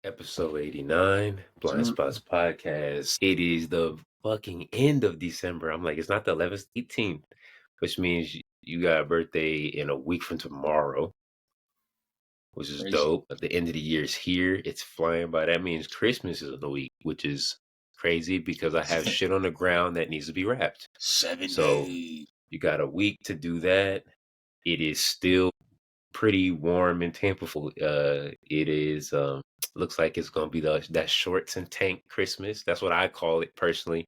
Episode 89, Blind Sir. Spots Podcast. It is the fucking end of December. I'm like, it's not the 11th, 18th, which means you got a birthday in a week from tomorrow, which is Crazy. dope. At the end of the year is here. It's flying by. That means Christmas is in a week, which is crazy because I have shit on the ground that needs to be wrapped. 7 So days. you got a week to do that. It is still pretty warm in Tampa. It is looks like it's gonna be that shorts and tank Christmas. That's what I call it personally,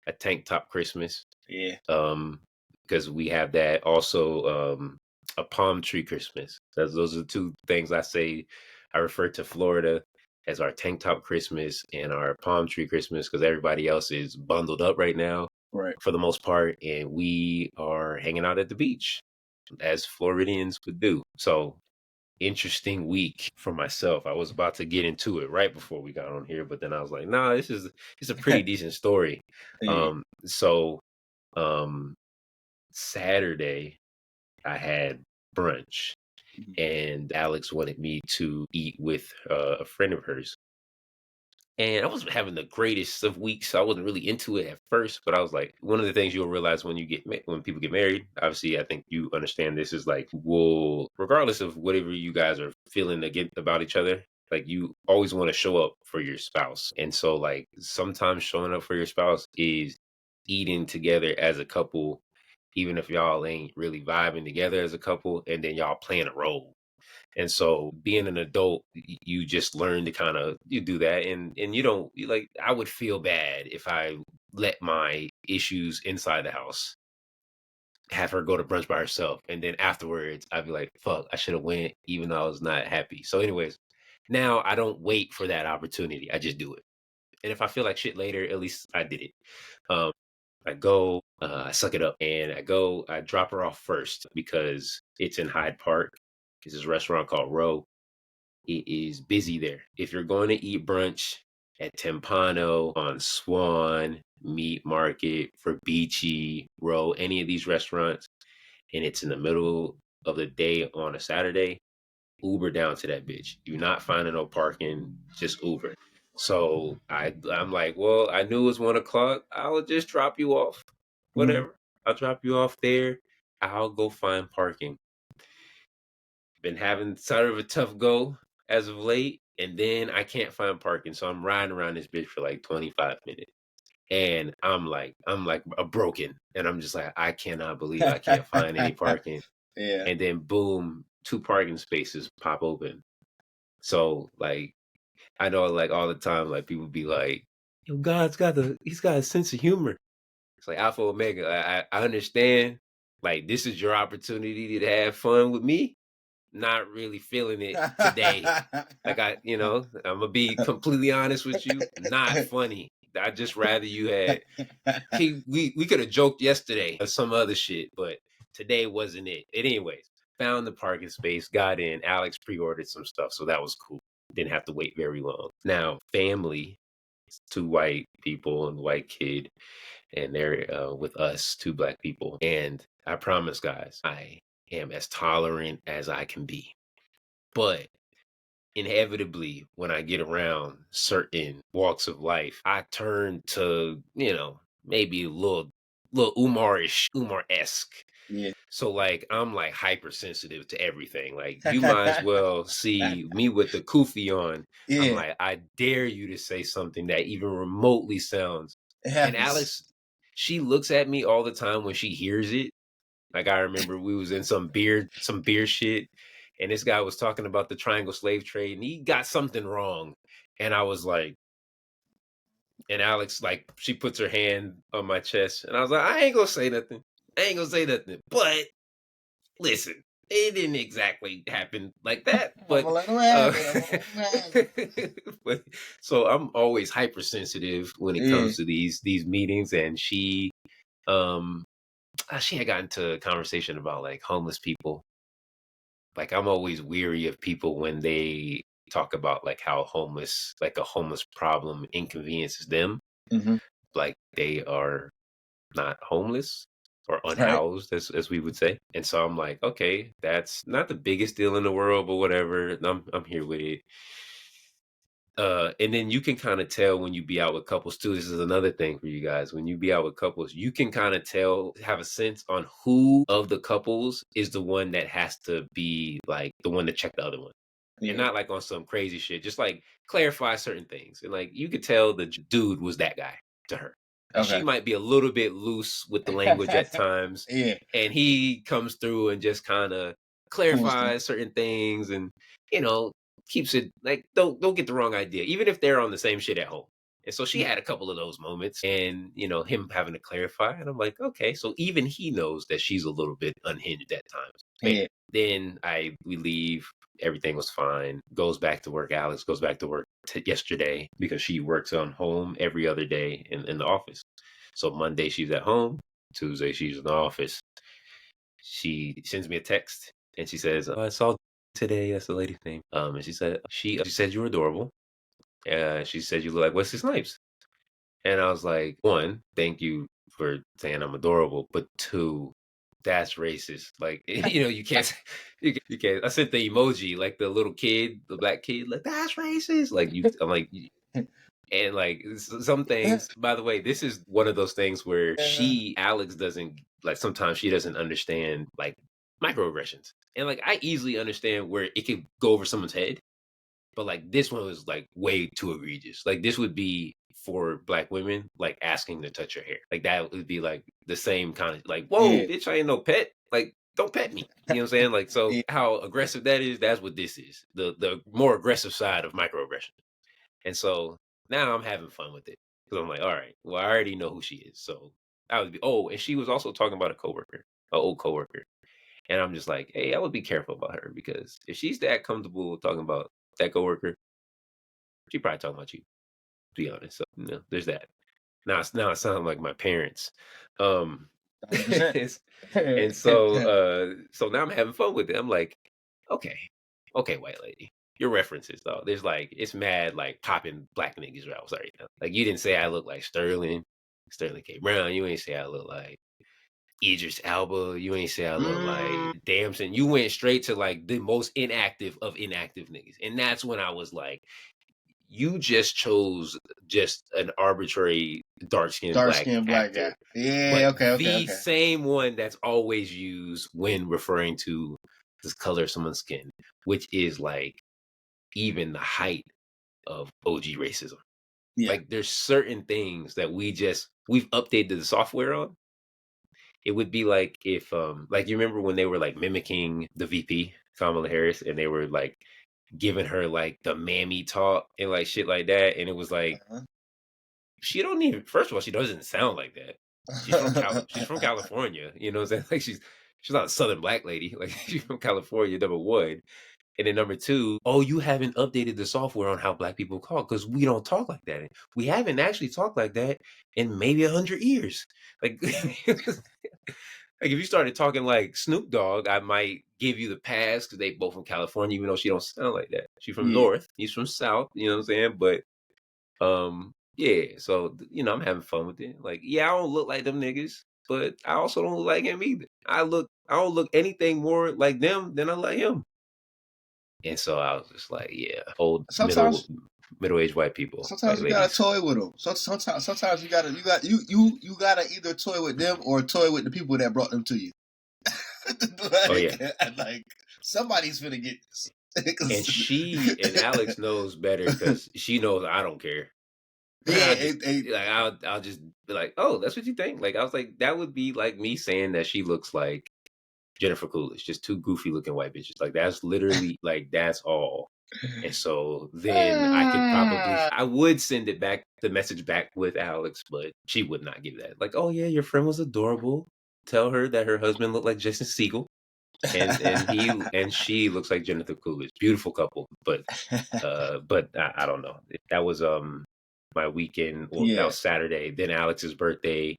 a tank top Christmas. Yeah. Because we have that also a palm tree Christmas. Those are the two things I say. I refer to Florida as our tank top Christmas and our palm tree Christmas because everybody else is bundled up right now Right. for the most part, and we are hanging out at the beach as Floridians would do. So interesting week for myself. I was about to get into it right before we got on here, but then I was like, nah, it's a pretty decent story. Yeah. So Saturday I had brunch and Alex wanted me to eat with a friend of hers. And I wasn't having the greatest of weeks. I wasn't really into it at first, but I was like, one of the things you'll realize when when people get married, obviously, I think you understand this is like, well, regardless of whatever you guys are feeling about each other, like you always want to show up for your spouse. And so, like, sometimes showing up for your spouse is eating together as a couple, even if y'all ain't really vibing together as a couple, and then y'all playing a role. And so being an adult, you just learn to kind of you do that and like I would feel bad if I let my issues inside the house have her go to brunch by herself and then afterwards I'd be like, fuck, I should have went even though I was not happy. So anyways, now I don't wait for that opportunity. I just do it. And if I feel like shit later, at least I did it. Um I go, I suck it up and I drop her off first because it's in Hyde Park. It's this restaurant called Row. It is busy there. If you're going to eat brunch at Tempano, on Swan, Meat Market, Beachy, Row, any of these restaurants, and it's in the middle of the day on a Saturday, Uber down to that bitch. You're not finding no parking, just Uber. So I'm like, well, I knew it was 1 o'clock. I'll just drop you off. Mhm. Whatever. I'll drop you off there. I'll go find parking. Been having sort of a tough go as of late, and then I can't find parking, so I'm riding around this bitch for like 25 minutes. And I'm like a broken, and I'm just like, I cannot believe I can't find any parking. Yeah. And then boom, 2 parking spaces pop open. So like I know like all the time, like people be like, yo, he's got a sense of humor. It's like Alpha Omega. I understand. Like this is your opportunity to have fun with me. Not really feeling it today. Like I'm gonna be completely honest with you. Not funny. I just rather you had. We could have joked yesterday or some other shit, but today wasn't it. Anyways, found the parking space, got in. Alex pre-ordered some stuff, so that was cool. Didn't have to wait very long. Now, family, 2 white people and white kid, and they're with us, 2 black people. And I promise, guys, I am as tolerant as I can be. But inevitably, when I get around certain walks of life, I turn to, maybe a little Umar-esque. Yeah. So like I'm like hypersensitive to everything. Like you might as well see me with the kufi on. I'm Yeah. like, I dare you to say something that even remotely sounds. It And happens. Alex, she looks at me all the time when she hears it. Like I remember we was in some beer shit, and this guy was talking about the triangle slave trade, and he got something wrong. And I was like, and Alex, like, she puts her hand on my chest, and I was like, I ain't gonna say nothing. I ain't gonna say nothing. But listen, it didn't exactly happen like that. I'm gonna But let him have it. I'm gonna let him have but so I'm always hypersensitive when it it. comes to these meetings, and um she had gotten to a conversation about like homeless people. Like I'm always weary of people when they talk about like how like a homeless problem inconveniences them. Yeah. Like they are not homeless or Right. unhoused, as we would say. And so I'm like, okay, that's not the biggest deal in the world, but whatever. I'm here with it. And then you can kind of tell when you be out with couples too. This is another thing for you guys. When you be out with couples, you can kind of tell, have a sense on who of the couples is the one that has to be like the one to check the other one. And Yeah. not like on some crazy shit, just like clarify certain things. And like you could tell the dude was that guy to her. And she Okay. might be a little bit loose with the language at times. Yeah. And he comes through and just kind of Pulls through. clarifies certain things and, you know, keeps it like don't get the wrong idea, even if they're on the same shit at home. And so she Yeah. had a couple of those moments and him having to clarify. And I'm like, okay, so even he knows that she's a little bit unhinged at times. Bam. Yeah. Then we leave, everything was fine. Goes back to work. Alex goes back to work yesterday because she works on home every other day in the office. So Monday she's at home, Tuesday she's in the office. She sends me a text and she says, I saw today, that's the lady's name. And she said you were adorable. She said you look like Wesley Snipes. And I was like, one, thank you for saying I'm adorable, but two, that's racist. Like, you can't, you can't. I sent the emoji, like the little kid, the black kid, like that's racist. Like I'm like, and like some things. By the way, this is one of those things where Alex doesn't like. Sometimes she doesn't understand like microaggressions, and like I easily understand where it could go over someone's head. But like this one was like way too egregious. Like this would be for black women, like asking to touch your hair. Like that would be like the same kind of like, whoa, Yeah. bitch, I ain't no pet. Like, don't pet me. You know what I'm saying? Like, so Yeah. how aggressive that is, that's what this is. The more aggressive side of microaggression. And so now I'm having fun with it. Because I'm like, all right, well, I already know who she is. So I would be and she was also talking about a coworker, an old coworker. And I'm just like, hey, I would be careful about her because if she's that comfortable talking about that coworker, she probably talking about you, to be honest. So there's that. Now it sounds like my parents. Um 100%. and so now I'm having fun with it. I'm like, okay, okay, white lady. Your references though. There's like it's mad like popping black niggas routes right now. Like you didn't say I look like Sterling K. Brown. You ain't say I look like Idris Elba. You ain't say I look Mm, like Damson. You went straight to like the most inactive of inactive niggas. And that's when I was like, you just chose just an arbitrary dark-skinned dark black skinned black guy. actor, Yeah. but Okay. Okay. the Okay. same one that's always used when referring to the color of someone's skin, which is like even the height of OG racism. Yeah. Like there's certain things that we've updated the software on. It would be like if like you remember when they were like mimicking the VP Kamala Harris and they were like giving her like the mammy talk and like shit like that, and it was like she don't even. First of all, she doesn't sound like that. She's from California. You know what I'm saying? Like she's not a Southern black lady. Like she's from California. Number one, and then number two, oh, you haven't updated the software on how black people talk because we don't talk like that. We haven't actually talked like that in maybe 100 years. Like, like if you started talking like Snoop Dogg, I might give you the pass because they both from California, even though she don't sound like that. She's from Yeah. North, he's from South. You know what I'm saying? But yeah, so I'm having fun with it. Like, yeah, I don't look like them niggas, but I also don't look like him either. I don't look anything more like them than I like him. And so I was just like, yeah, old Sometimes middle-aged white people, white you gotta ladies. toy with them. Sometimes you gotta either toy with them or toy with the people that brought them to you. Oh yeah. like somebody's gonna get this. And she and Alex knows better because she knows I don't care. Yeah, I'll just be like, oh, that's what you think. Like I was like, that would be like me saying that she looks like Jennifer Coolidge, just two goofy looking white bitches. Like that's literally like that's all. And so then I would send the message back with Alex, but she would not give that. Like, oh yeah, your friend was adorable. Tell her that her husband looked like Jason Segel, and she looks like Jennifer Coolidge. Beautiful couple, but I don't know. That was my weekend. Well, that yeah. was Saturday. Then Alex's birthday.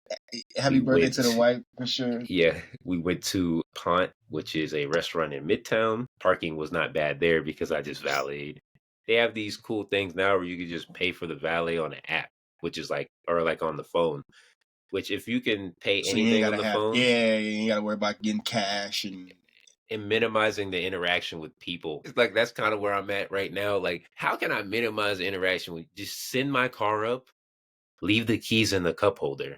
Happy We birthday to the went. wife for sure. Yeah, we went to Pont, which is a restaurant in Midtown. Parking was not bad there because I just valeted. They have these cool things now where you can just pay for the valet on an app, which is like, or like on the phone, which if you can pay So you ain't anything on gotta the have phone, you ain't gotta worry about getting cash and and minimizing the interaction with people. It's like that's kind of where I'm at right now. Like, how can I minimize the interaction with just send my car up, leave the keys in the cup holder.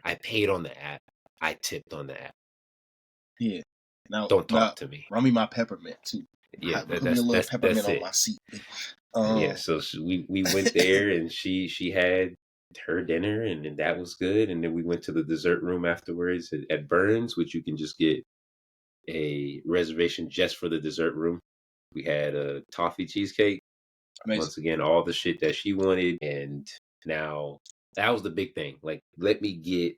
I paid on the app. I tipped on the app. Yeah. Don't Now, talk to me. run me my peppermint too. Yeah, Put me a little peppermint that's on it. my seat. Yeah, Um, so we went there and she had her dinner and then that was good. And then we went to the dessert room afterwards at Burns, which you can just get a reservation just for the dessert room. We had a toffee cheesecake. amazing Once again, all the shit that she wanted. And now that was the big thing. Like, let me get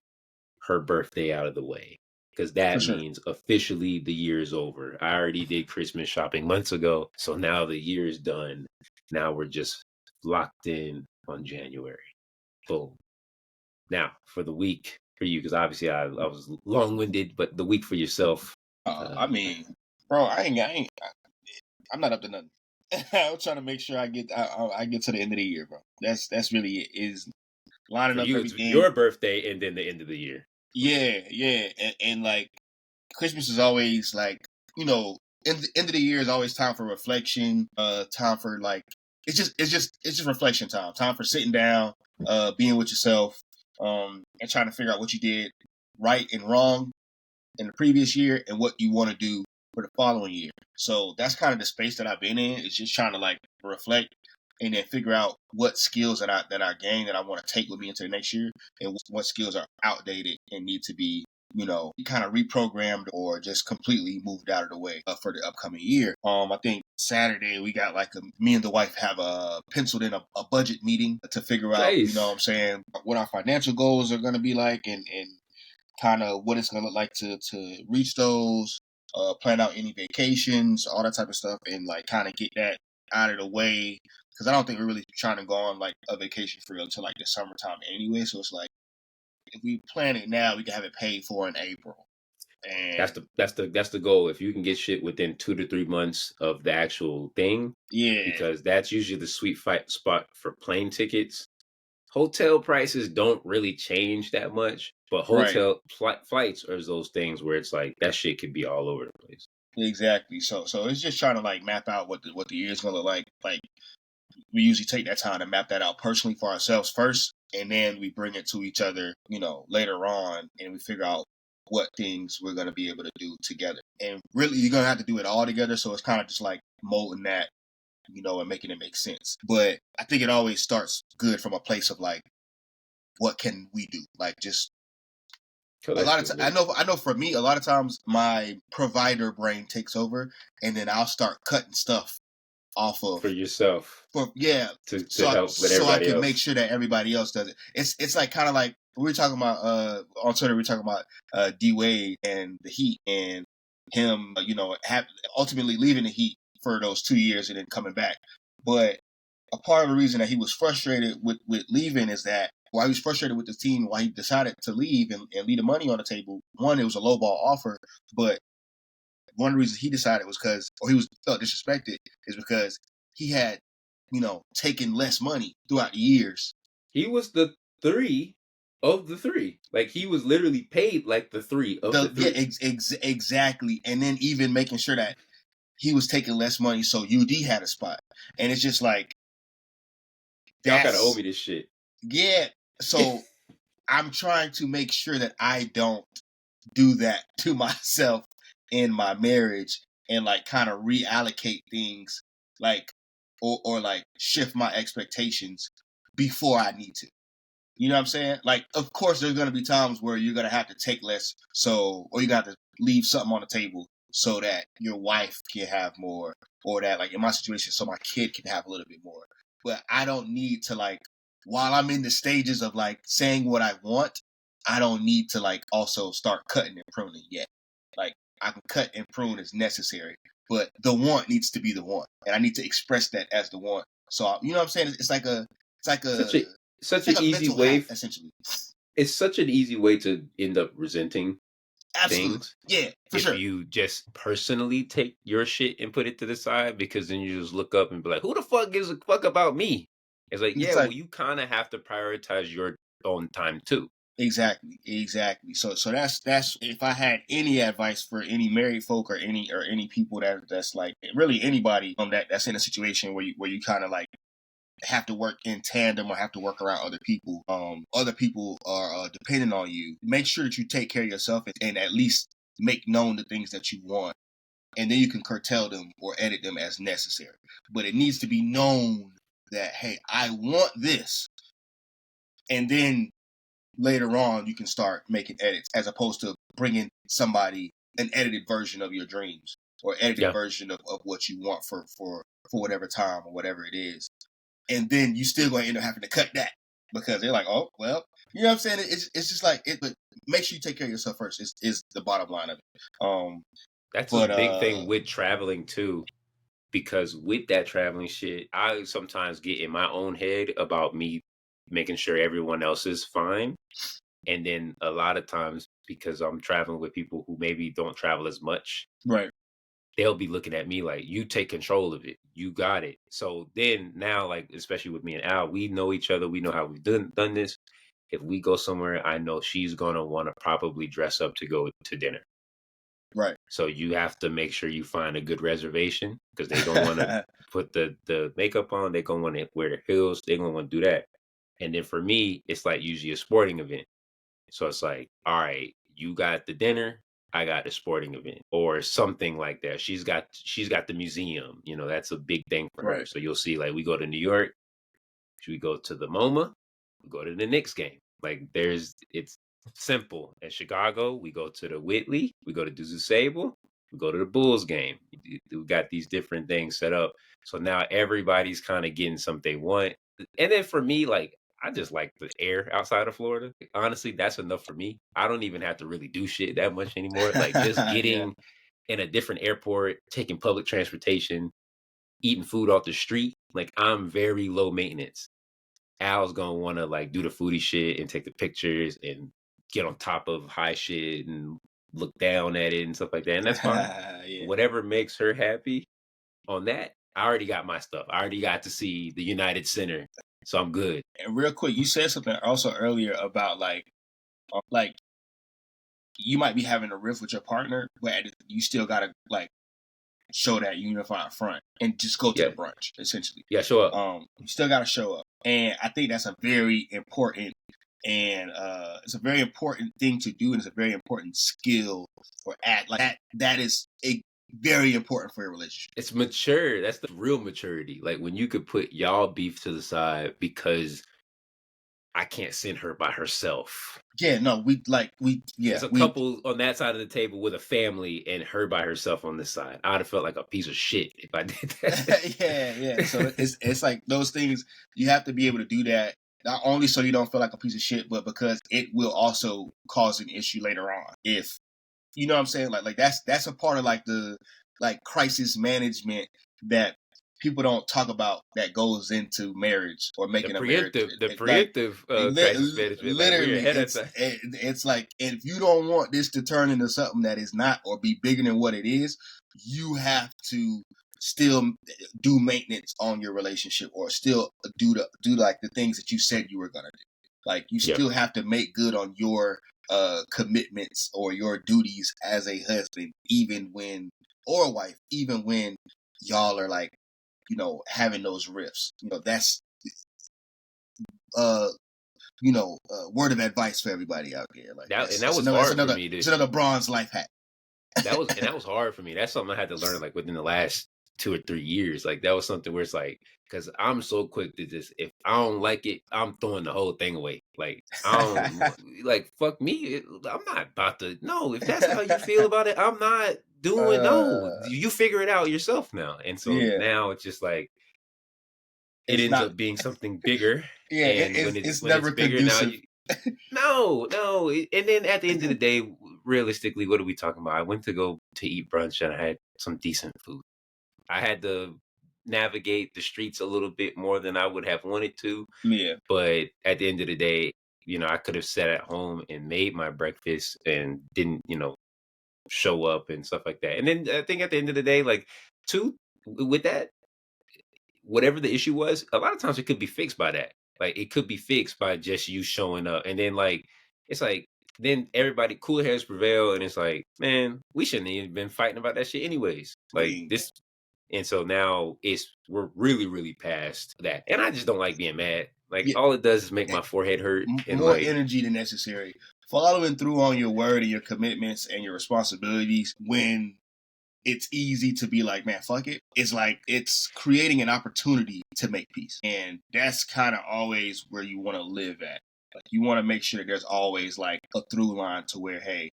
her birthday out of the way. Because for that sure. means officially the year is over. I already did Christmas shopping months ago. So now the year is done. Now we're just locked in on January. Boom. Now for the week for you, because obviously I was long winded, but the week for yourself. I Uh, mean, bro, I'm not up to nothing. I'm trying to make sure I get to the end of the year, bro. That's really it. Is lining for up you, it's everything. your birthday and then the end of the year. Yeah, yeah, and like Christmas is always like end of the year is always time for reflection. Time for like it's just reflection time. Time for sitting down, being with yourself, and trying to figure out what you did right and wrong in the previous year and what you want to do for the following year. So that's kind of the space that I've been in. It's just trying to like reflect and then figure out what skills that I gain that I want to take with me into the next year, and what skills are outdated and need to be kind of reprogrammed or just completely moved out of the way for the upcoming year. I think Saturday we got me and the wife have penciled in a budget meeting to figure out, what Nice. I'm saying, what our financial goals are going to be like, and kind of what it's going to look like to reach those, plan out any vacations, all that type of stuff, and like kind of get that out of the way. Because I don't think we're really trying to go on like a vacation for real until like the summertime anyway. So it's like if we plan it now, we can have it paid for in April. That's And the goal. If you can get shit within 2 to 3 months of the actual thing, yeah, because that's usually the sweet fight spot for plane tickets. Hotel prices don't really change that much, but right, flights are those things where it's like that shit could be all over the place. exactly. So it's just trying to like map out what the year's gonna look like. Like we usually take that time to map that out personally for ourselves first, and then we bring it to each other, later on, and we figure out what things we're going to be able to do together. And really, you're going to have to do it all together. So it's kind of just like molding that, and making it make sense. But I think it always starts good from a place of like, what can we do? Like just a lot of times, Collectively. I know for me, a lot of times my provider brain takes over, and then I'll start cutting stuff off For of yourself yeah, to help with so I everybody can make else. sure that everybody else does it. It's like kind of like we were talking about on Twitter. We were talking about D Wade and the Heat and him, ultimately leaving the Heat for those 2 years and then coming back. But a part of the reason that he was frustrated with leaving is that why he was frustrated with the team, why he decided to leave and leave the money on the table. One, it was a low ball offer, but one of the reasons he decided was or he was felt disrespected is because he had, taken less money throughout the years. He was the three of the three. Like he was literally paid like the three of the three. Exactly. And then even making sure that he was taking less money so UD had a spot. And it's just like Y'all gotta owe that's me this shit. yeah. So I'm trying to make sure that I don't do that to myself in my marriage and like kind of reallocate things like or like shift my expectations before I need to. You know what I'm saying? Like, of course, there's gonna be times where you're gonna have to take less, or you got to leave something on the table so that your wife can have more, or that, like in my situation, so my kid can have a little bit more. But I don't need to like, while I'm in the stages of like saying what I want, I don't need to like also start cutting and pruning yet. Like I can cut and prune as necessary, but the want needs to be the want, and I need to express that as the want. So you know what I'm saying? It's like such a a it's such an like a easy mental way. hack, essentially. It's such an easy way to end up resenting Absolutely. things Yeah, for if sure. you just personally take your shit and put it to the side, because then you just look up and be like, who the fuck gives a fuck about me? It's like, It's yeah, well, like you kind of have to prioritize your own time too. exactly. So that's if I had any advice for any married folk or any people that's like really anybody that's in a situation where you kind of like have to work in tandem or have to work around other people. Other people are depending on you. Make sure that you take care of yourself and at least make known the things that you want, and then you can curtail them or edit them as necessary. But it needs to be known that, hey, I want this, and then later on you can start making edits as opposed to bringing somebody an edited version of your dreams or edited Yeah, version of what you want for whatever time or whatever it is, and then you still going to end up having to cut that because they're like, oh well, you know what I'm saying? It's just like it, but make sure you take care of yourself first is the bottom line of it. that's a But big thing with traveling too. Because with that traveling shit, I sometimes get in my own head about me making sure everyone else is fine. And then a lot of times, because I'm traveling with people who maybe don't travel as much, right, they'll be looking at me like, you take control of it. You got it. So then now, like, especially with me and Al, we know each other. We know how we've done this. If we go somewhere, I know she's going to want to probably dress up to go to dinner. right, So you have to make sure you find a good reservation because they're gonna want to put the makeup on. They're gonna want to wear the heels. They're gonna want to do that. And then for me, it's like usually a sporting event. So it's like, all right, you got the dinner, I got the sporting event, or something like that. She's got the museum. That's a big thing for her. right, So you'll see, like, we go to New York. Should we go to the MoMA? We go to the Knicks game. Like it's simple. In Chicago, we go to the Whitley, we go to Deuce Sable, we go to the Bulls game. We got these different things set up. So now everybody's kind of getting something they want. And then for me, like I just like the air outside of Florida. Honestly, that's enough for me. I don't even have to really do shit that much anymore. Like just yeah. getting in a different airport, taking public transportation, eating food off the street. Like I'm very low maintenance. Al's gonna want to like do the foodie shit and take the pictures and get on top of high shit and look down at it and stuff like that. And that's fine. Yeah. Whatever makes her happy on that, I already got my stuff. I already got to see the United Center. So I'm good. And real quick, you said something also earlier about like you might be having a riff with your partner, but you still gotta like show that unified front and just go to the Yeah. brunch essentially. Yeah, show up. You still gotta show up, and I think that's a very important it's a very important thing to do, and it's a very important skill or act like that. That is a very important for your relationship. It's mature. That's the real maturity. Like when you could put y'all beef to the side because I can't send her by herself. Yeah, no, It's a couple on that side of the table with a family and her by herself on this side. I'd have felt like a piece of shit if I did that. yeah. So it's like those things you have to be able to do that not only so you don't feel like a piece of shit, but because it will also cause an issue later on. If you know what I'm saying, like that's a part of like the like crisis management that people don't talk about that goes into marriage or The making a marriage. Like preemptive crisis management, like we're literally, ahead of time. it's like if you don't want this to turn into something that is not or be bigger than what it is, you have to still do maintenance on your relationship or still do like the things that you said you were gonna do. Like you Yep. still have to make good on your commitments or your duties as a husband, even when or wife, even when y'all are like having those riffs. That's uh word of advice for everybody out there. Like That was hard for me it's to another bronze life hack. that was hard for me. That's something I had to learn like within the last 2 or 3 years. Like that was something where it's like, because I'm so quick to just if I don't like it, I'm throwing the whole thing away. Like I don't like fuck me. I'm not about to. No, if that's how you feel about it, I'm not doing. No, uh, you figure it out yourself now. And so yeah, now it's just like it it's ends not. up being something bigger. Yeah, And it's when it's never bigger now, conducive. you no. And then at the end of the day, realistically, what are we talking about? I went to go to eat brunch and I had some decent food. I had to navigate the streets a little bit more than I would have wanted to, Yeah, but at the end of the day, I could have sat at home and made my breakfast and didn't, show up and stuff like that. And then I think at the end of the day, like, too, with that, whatever the issue was, a lot of times it could be fixed by that. Like it could be fixed by just you showing up. And then like it's like then everybody cool heads prevail, and it's like, man, we shouldn't have even been fighting about that shit anyways. Like Bingo. this, and so now we're really really past that, and I just don't like being mad. Like Yeah, all it does is make my forehead hurt, and more like energy than necessary. Following through on your word and your commitments and your responsibilities when it's easy to be like, man, fuck it. It's like it's creating an opportunity to make peace. And that's kind of always where you want to live at. Like you want to make sure that there's always like a through line to where, hey,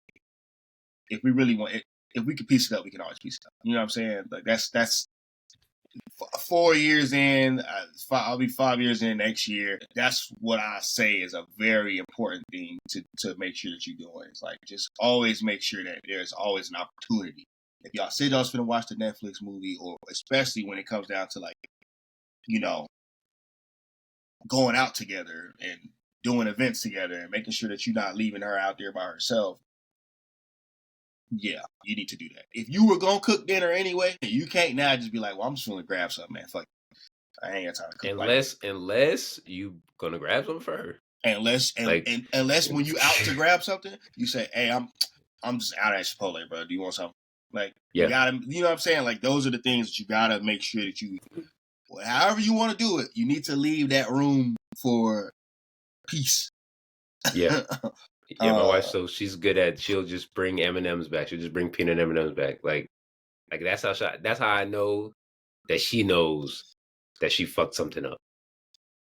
if we really want it, if we can piece it up, we can always piece it up. You know what I'm saying? Like that's 4 years in. I'll be 5 years in next year. That's what I say is a very important thing to make sure that you're doing. It's like just always make sure that there's always an opportunity. If y'all say y'all's gonna watch the Netflix movie, or especially when it comes down to like, you know, going out together and doing events together and making sure that you're not leaving her out there by herself. Yeah, you need to do that. If you were gonna cook dinner anyway, you can't now just be like, well, I'm just gonna grab something, man. Fuck it. I ain't got time to cook like this. unless you gonna grab something for her. Unless Like unless when you out to grab something, you say, hey, I'm just out at Chipotle, bro. Do you want something? Like you yeah, gotta, you know what I'm saying? Like those are the things that you gotta make sure that you, however you want to do it, you need to leave that room for peace. yeah. Yeah, my wife, so she's good at. She'll just bring M&Ms back. She'll just bring peanut M&Ms back. Like that's how that's how I know that she knows that she fucked something up.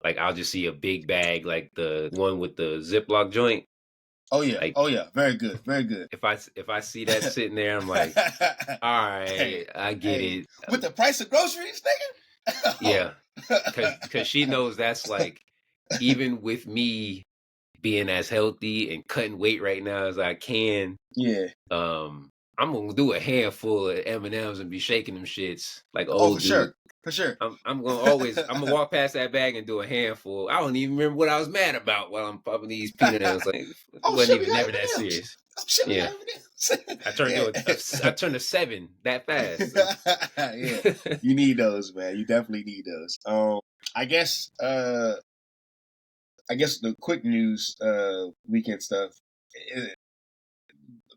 Like I'll just see a big bag, like the one with the Ziploc joint. Oh yeah, Like oh yeah, very good, very good. if I see that sitting there, I'm like, all right, hey, I get hey, it. with the price of groceries, nigga. Yeah, because she knows that's like even with me being as healthy and cutting weight right now as I can. Yeah. I'm gonna do a handful of M&Ms and be shaking them shits like Oh, old for dude. sure, for sure. I'm gonna walk past that bag and do a handful. I don't even remember what I was mad about while I'm popping these peanut M's. Like it Oh, wasn't shit, we even got never that M&Ms. serious. Oh shit, we Yeah, got M&Ms. I turned Yeah. to I turned to 7 that fast. Yeah, you need those, man. You definitely need those. I guess the quick news, weekend stuff.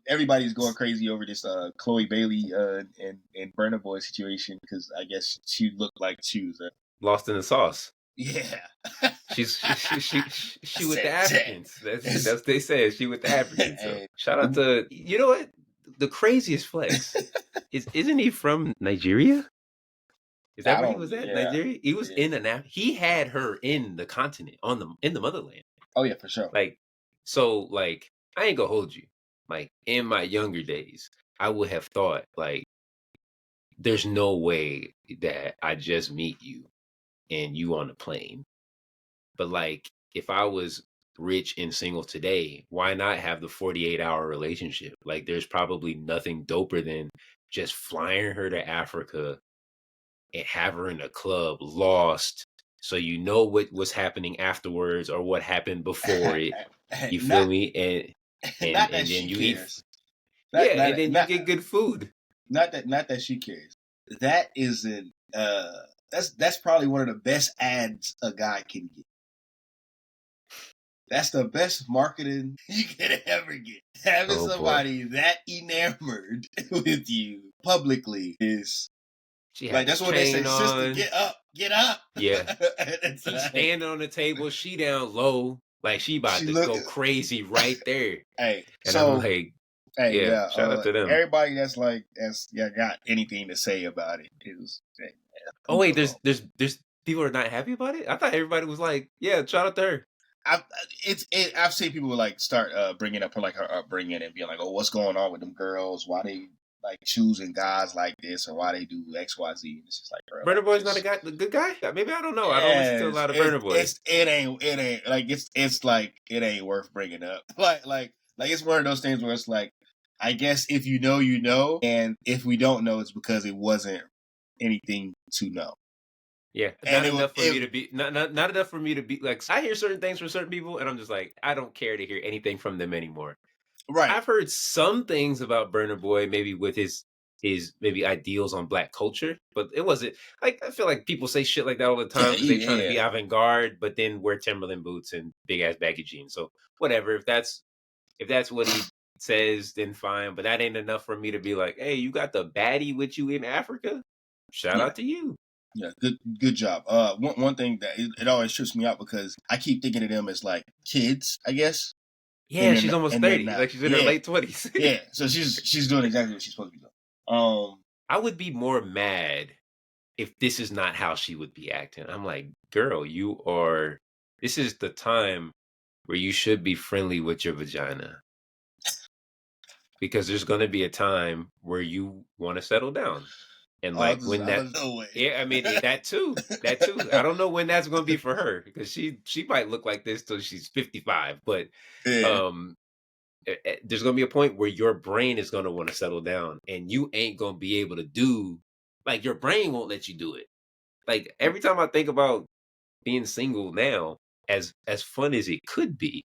Everybody's going crazy over this Chloe Bailey and Burna Boy situation because I guess she looked like she was Lost in the sauce. yeah. She with the Said, Africans. That's what they said. She with the Africans. So hey, shout out to, you know what? The craziest flex isn't he from Nigeria? Is that I where he don't. was at? Yeah, Nigeria? He was yeah. in he had her in the continent in the motherland. Oh yeah, for sure. Like so like I ain't gonna hold you. Like in my younger days, I would have thought like there's no way that I just meet you and you on a plane. But like if I was rich and single today, why not have the 48-hour relationship? Like there's probably nothing doper than just flying her to Africa and have her in a club lost so you know what was happening afterwards or what happened before it. You feel Not me? not that And then she you eat, cares. yeah, and then you get good food. Not that she cares. That isn't. That's probably one of the best ads a guy can get. That's the best marketing you can ever get. Having Oh boy. somebody that enamored with you publicly is She like had the that's what they say. chain Sister, on. get up, get up. Yeah. It's He's like, standing on the table, she down low. Like she about she to look. go crazy right there. Hey, And I'm so like, hey, yeah, yeah. shout out to them. Everybody that's got anything to say about it is hey, Oh leave it wait, alone. there's people are not happy about it. I thought everybody was like, yeah, shout out to her. I've seen people like start bringing up her upbringing and being like, oh, what's going on with them girls? Why they like choosing guys like this, or why they do X, Y, Z? And it's just like, bro, Burner like Boy's not just the good guy. Maybe I don't know. I don't listen to a yes, lot of Burner Boy. it ain't like it's like it ain't worth bringing up. Like it's one of those things where it's like, I guess if you know, you know, and if we don't know, it's because it wasn't anything to know. Yeah, And not enough for me to be not enough for me to be like. I hear certain things from certain people, and I'm just like, I don't care to hear anything from them anymore. right. I've heard some things about Burner Boy, maybe with his maybe ideals on black culture, but it wasn't like I feel like people say shit like that all the time because they trying to be Yeah. avant garde, but then wear Timberland boots and big ass baggy jeans. So whatever, if that's If that's what he says, then fine. But that ain't enough for me to be like, hey, you got the baddie with you in Africa? Shout Yeah. out to you. Yeah, good job. One thing that it always trips me out because I keep thinking of them as like kids, I guess, Yeah, she's almost and they're 30. not. Like she's in her Yeah, late 20s. yeah. So she's doing exactly what she's supposed to be doing. I would be more mad if this is not how she would be acting. I'm like, girl, this is the time where you should be friendly with your vagina. Because there's going to be a time where you want to settle down. And like Just when out that, of no way. yeah, I mean, that too. I don't know when that's going to be for her because she might look like this till she's 55. But Yeah. um, there's going to be a point where your brain is going to want to settle down and you ain't going to be able to do, like your brain won't let you do it. Like every time I think about being single now, as fun as it could be,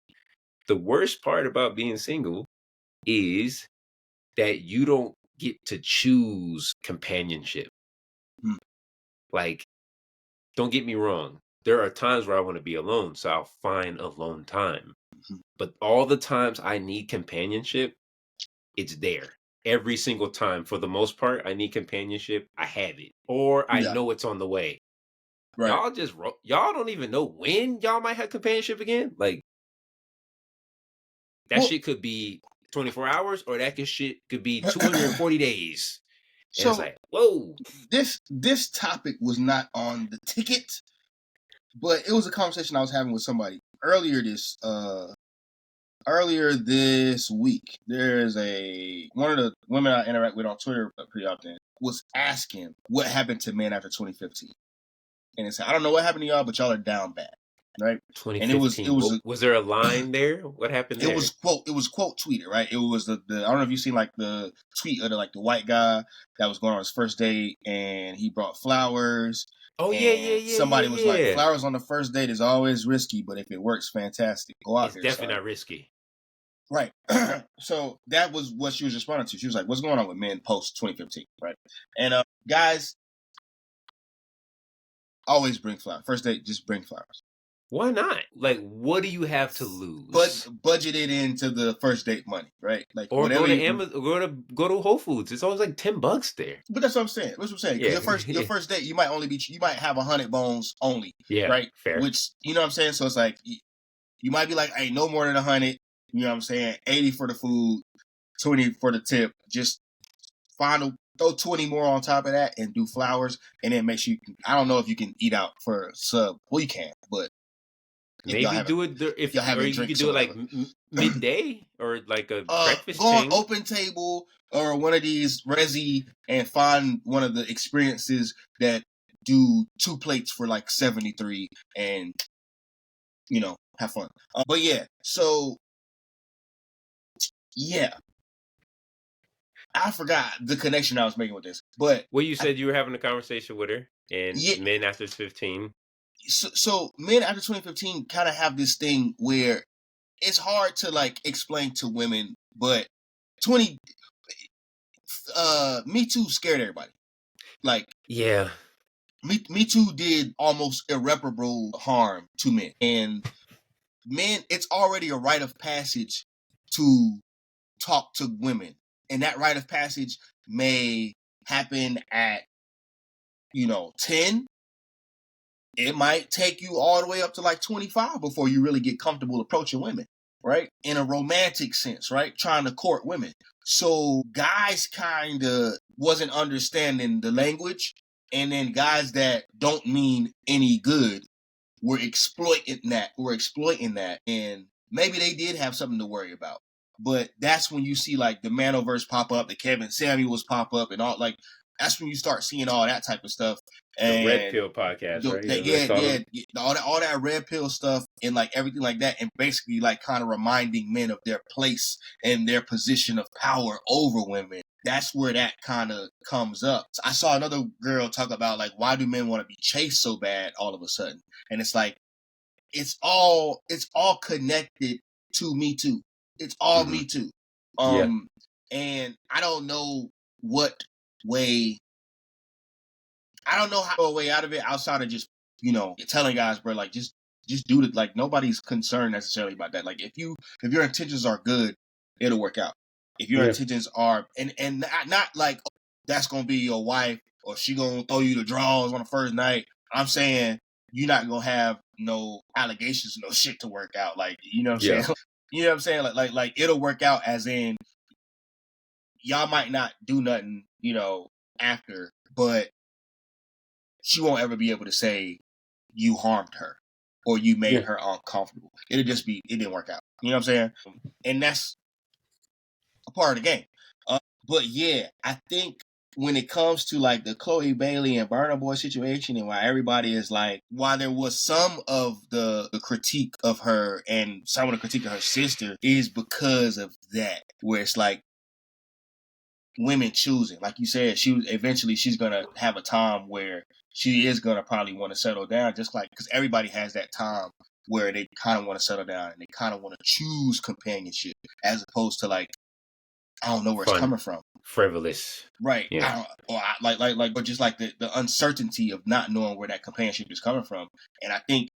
the worst part about being single is that you don't get to choose companionship. Hmm. Like, don't get me wrong. There are times where I want to be alone, so I'll find alone time. Mhm. But all the times I need companionship, it's there. Every single time, for the most part, I need companionship. I have it, or I Yeah. know it's on the way. Right. Y'all don't even know when y'all might have companionship again. Like that Well, shit could be 24 hours, or shit could be 240 days. And it's so like, whoa. this topic was not on the ticket, but it was a conversation I was having with somebody earlier this week. There's one of the women I interact with on Twitter pretty often was asking what happened to men after 2015, and it said, I don't know what happened to y'all, but y'all are down bad, right? And it 2015. Was there a line there? What happened there? it was quote tweeted, right? It was the I don't know if you've seen like the tweet of the white guy that was going on his first date and he brought flowers. Oh yeah, yeah, And yeah, somebody was yeah, like, yeah. flowers on the first date is always risky, but if it works, fantastic. Go out It's there, definitely son. not risky. Right. So that was what she was responding to. She was like, what's going on with men post 2015, right? And guys, always bring flowers. First date, just bring flowers. Why not? Like, what do you have to But lose? budget it into the first date money, right? Like Or go whatever to you. Amazon, go to Whole Foods. It's always like $10 there. But that's what I'm saying. That's what I'm saying. Because Yeah, your first date, you might have 100 bones only, yeah, right? fair. Which you know what I'm saying. So it's like you might be like, hey, no more than 100. You know what I'm saying? 80 for the food, 20 for the tip. Just throw 20 more on top of that and do flowers, and then make sure I don't know if you can eat out for a sub. Well, you can, but if y'all Maybe having do it if y'all or having you could drinks do or it like whatever, midday or like a go breakfast on ting. Open Table or one of these Resi and find one of the experiences that do 2 plates for like 73 and have fun. But yeah, so yeah, I forgot the connection I was making with this, but Well, you said you were having a conversation with her, and yeah. men after 15. So men after 2015 kind of have this thing where it's hard to like explain to women, but 20 Me Too scared everybody. Like Yeah, Me Too did almost irreparable harm to men, and men, it's already a rite of passage to talk to women, and that rite of passage may happen at 10. It might take you all the way up to like 25 before you really get comfortable approaching women, right? In a romantic sense, right? Trying to court women. So guys kind of wasn't understanding the language, and then guys that don't mean any good were exploiting that, and maybe they did have something to worry about. But that's when you see like the Manoverse pop up, the Kevin Samuels pop up, and all like that's when you start seeing all that type of stuff. the Red And Pill podcast, right? that That's what they yeah, call yeah, them. yeah, all that red pill stuff and like everything like that, and basically like kind of reminding men of their place and their position of power over women. That's where that kind of comes up. So I saw another girl talk about like, why do men want to be chased so bad all of a sudden? And it's like it's all connected to Me Too. It's all Mm-hmm. Me Too. Yeah. And I don't know what way I don't know how to go a way out of it outside of just, telling guys, bro, like just do it. Like nobody's concerned necessarily about that. Like if your intentions are good, it'll work out. If your Yeah. intentions are and not like, oh, that's gonna be your wife or she gonna throw you the draws on the first night. I'm saying you're not gonna have no allegations, no shit to work out. Like, you know what I'm Yeah. saying? You know what I'm saying? Like it'll work out as in y'all might not do nothing, after, but she won't ever be able to say you harmed her or you made Yeah. her uncomfortable. It'll just be it didn't work out. You know what I'm saying? And that's a part of the game. But yeah, I think when it comes to like the Chloe Bailey and Burna Boy situation, and why everybody is like, while there was some of the critique of her and some of the critique of her sister is because of that, where it's like women choosing, like you said, she's gonna have a time where she is gonna probably want to settle down, just like because everybody has that time where they kind of want to settle down and they kind of want to choose companionship as opposed to like I don't know where it's Fun, coming from. frivolous. Right. Yeah. But just like the uncertainty of not knowing where that companionship is coming from. And I think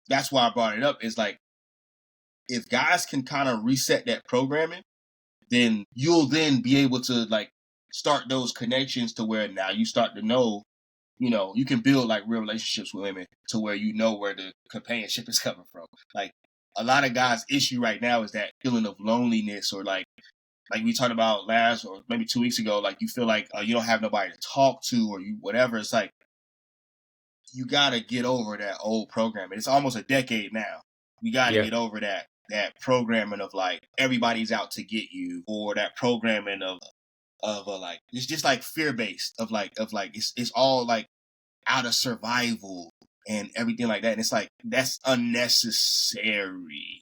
that's why I brought it up is like, if guys can kind of reset that programming, then you'll then be able to like start those connections to where now you start to know, you can build like real relationships with women to where you know where the companionship is coming from. Like a lot of guys' issue right now is that feeling of loneliness or like we talked about last or maybe 2 weeks ago, like you feel like you don't have nobody to talk to or you whatever. It's like you got to get over that old programming. It's almost a decade now. We got to Yeah. get over that programming of like everybody's out to get you, or that programming of like it's just like fear based of like it's all like out of survival and everything like that. And it's like that's unnecessary.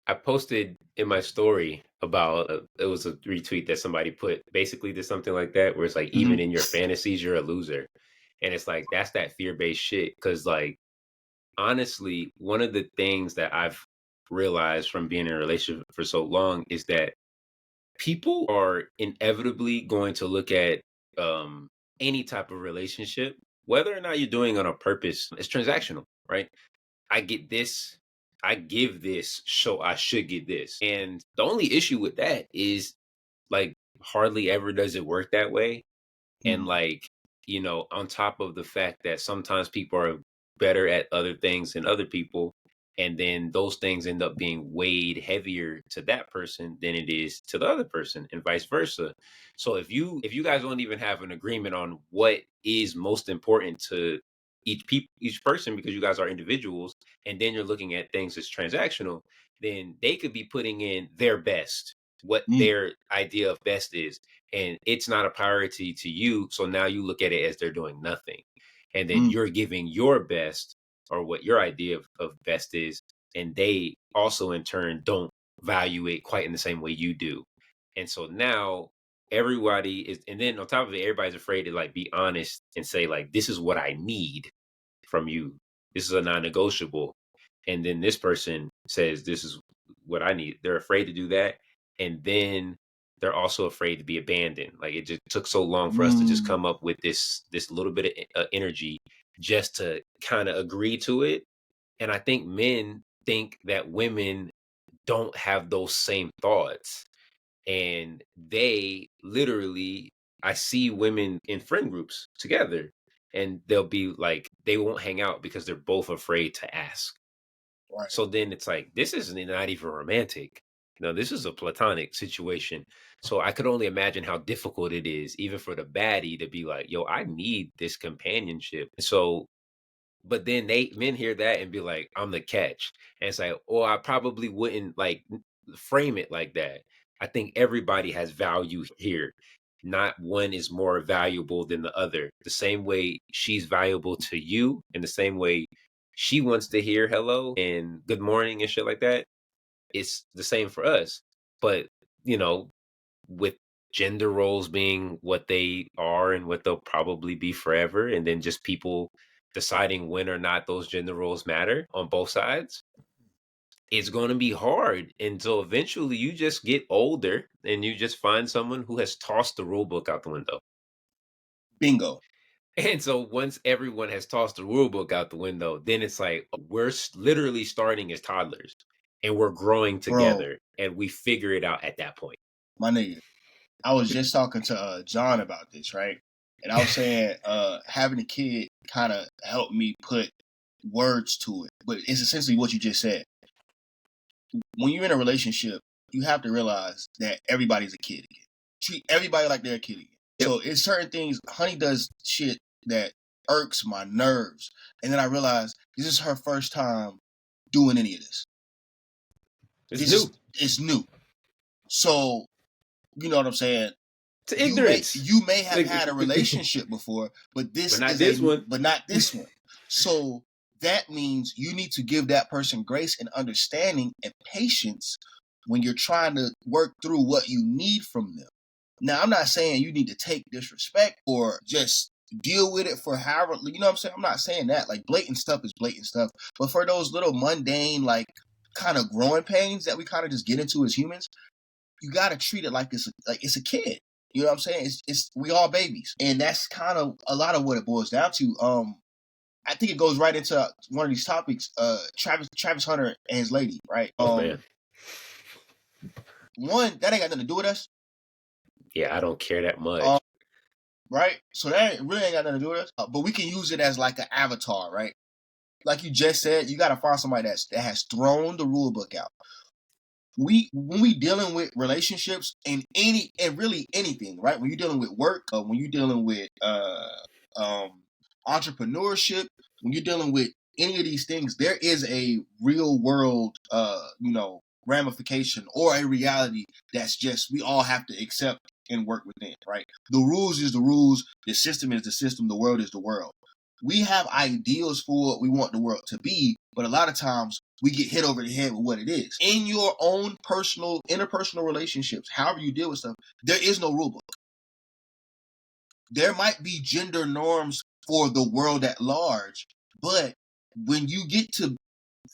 I posted in my story about it was a retweet that somebody put basically did something like that where it's like even Mm-hmm. in your fantasies you're a loser. And it's like that's that fear-based shit cuz like honestly one of the things that I've realized from being in a relationship for so long is that people are inevitably going to look at any type of relationship whether or not you're doing it on a purpose. It's transactional, right? I get this, I give this, so I should get this. And the only issue with that is like hardly ever does it work that way. And Mm-hmm. like, on top of the fact that sometimes people are better at other things than other people, and then those things end up being weighed heavier to that person than it is to the other person, and vice versa. So if you guys don't even have an agreement on what is most important to each person because you guys are individuals, and then you're looking at things as transactional, then they could be putting in their best, what their idea of best is, and it's not a priority to you. So now you look at it as they're doing nothing. And then Mm-hmm. you're giving your best or what your idea of best is. And they also, in turn, don't value it quite in the same way you do. And so now everybody is, and then on top of it, everybody's afraid to like be honest and say, like, this is what I need from you. This is a non negotiable. And then this person says, this is what I need. They're afraid to do that. And then they're also afraid to be abandoned. Like it just took so long for us to just Mm-hmm. come up with this little bit of energy just to kind of agree to it. And I think men think that women don't have those same thoughts. And they literally, I see women in friend groups together and they'll be like, they won't hang out because they're both afraid to ask. Right. So then it's like, this is not even romantic. No, this is a platonic situation. So I could only imagine how difficult it is, even for the baddie, to be like, yo, I need this companionship. So, but then men hear that and be like, I'm the catch. And it's like, oh, I probably wouldn't like frame it like that. I think everybody has value here. Not one is more valuable than the other. The same way she's valuable to you, in the same way she wants to hear hello and good morning and shit like that. It's the same for us. But, you know, with gender roles being what they are and what they'll probably be forever, and then just people deciding when or not those gender roles matter on both sides, it's going to be hard until eventually you just get older and you just find someone who has tossed the rule book out the window. Bingo. And so once everyone has tossed the rule book out the window, then it's like we're literally starting as toddlers. and we're growing Bro, together, and we figure it out at that point. my nigga, I was just talking to John about this, right? And I was saying having a kid kind of helped me put words to it, but it's essentially what you just said. When you're in a relationship, you have to realize that everybody's a kid again. Treat everybody like they're a kid again. Yep. So it's certain things. Honey does shit that irks my nerves, and then I realize this is her first time doing any of this. It's new. It's new. So you know what I'm saying. It's ignorance. You may have had a relationship before, but this but not is this one. but not this one. So that means you need to give that person grace and understanding and patience when you're trying to work through what you need from them. Now, I'm not saying you need to take disrespect or just deal with it for however, you know what I'm saying? I'm not saying that. Like, blatant stuff is blatant stuff. But for those little mundane, like, kind of growing pains that we kind of just get into as humans, you got to treat it like it's a kid. You know what I'm saying? It's we all babies. And that's kind of a lot of what it boils down to. I think it goes right into one of these topics, Travis Hunter and his lady, right? Oh man. One, that ain't got nothing to do with us. Yeah, I don't care that much. Right? So that really ain't got nothing to do with us. But we can use it as like an avatar, right? Like you just said, you gotta find somebody that has thrown the rule book out. When we dealing with relationships and really anything, right? When you're dealing with work, when you're dealing with entrepreneurship, when you're dealing with any of these things, there is a real world ramification or a reality that's just we all have to accept and work within, right? The rules is the rules, the system is the system, the world is the world. We have ideals for what we want the world to be, but a lot of times we get hit over the head with what it is. In your own personal, interpersonal relationships, however you deal with stuff, there is no rule book. There might be gender norms for the world at large, but when you get to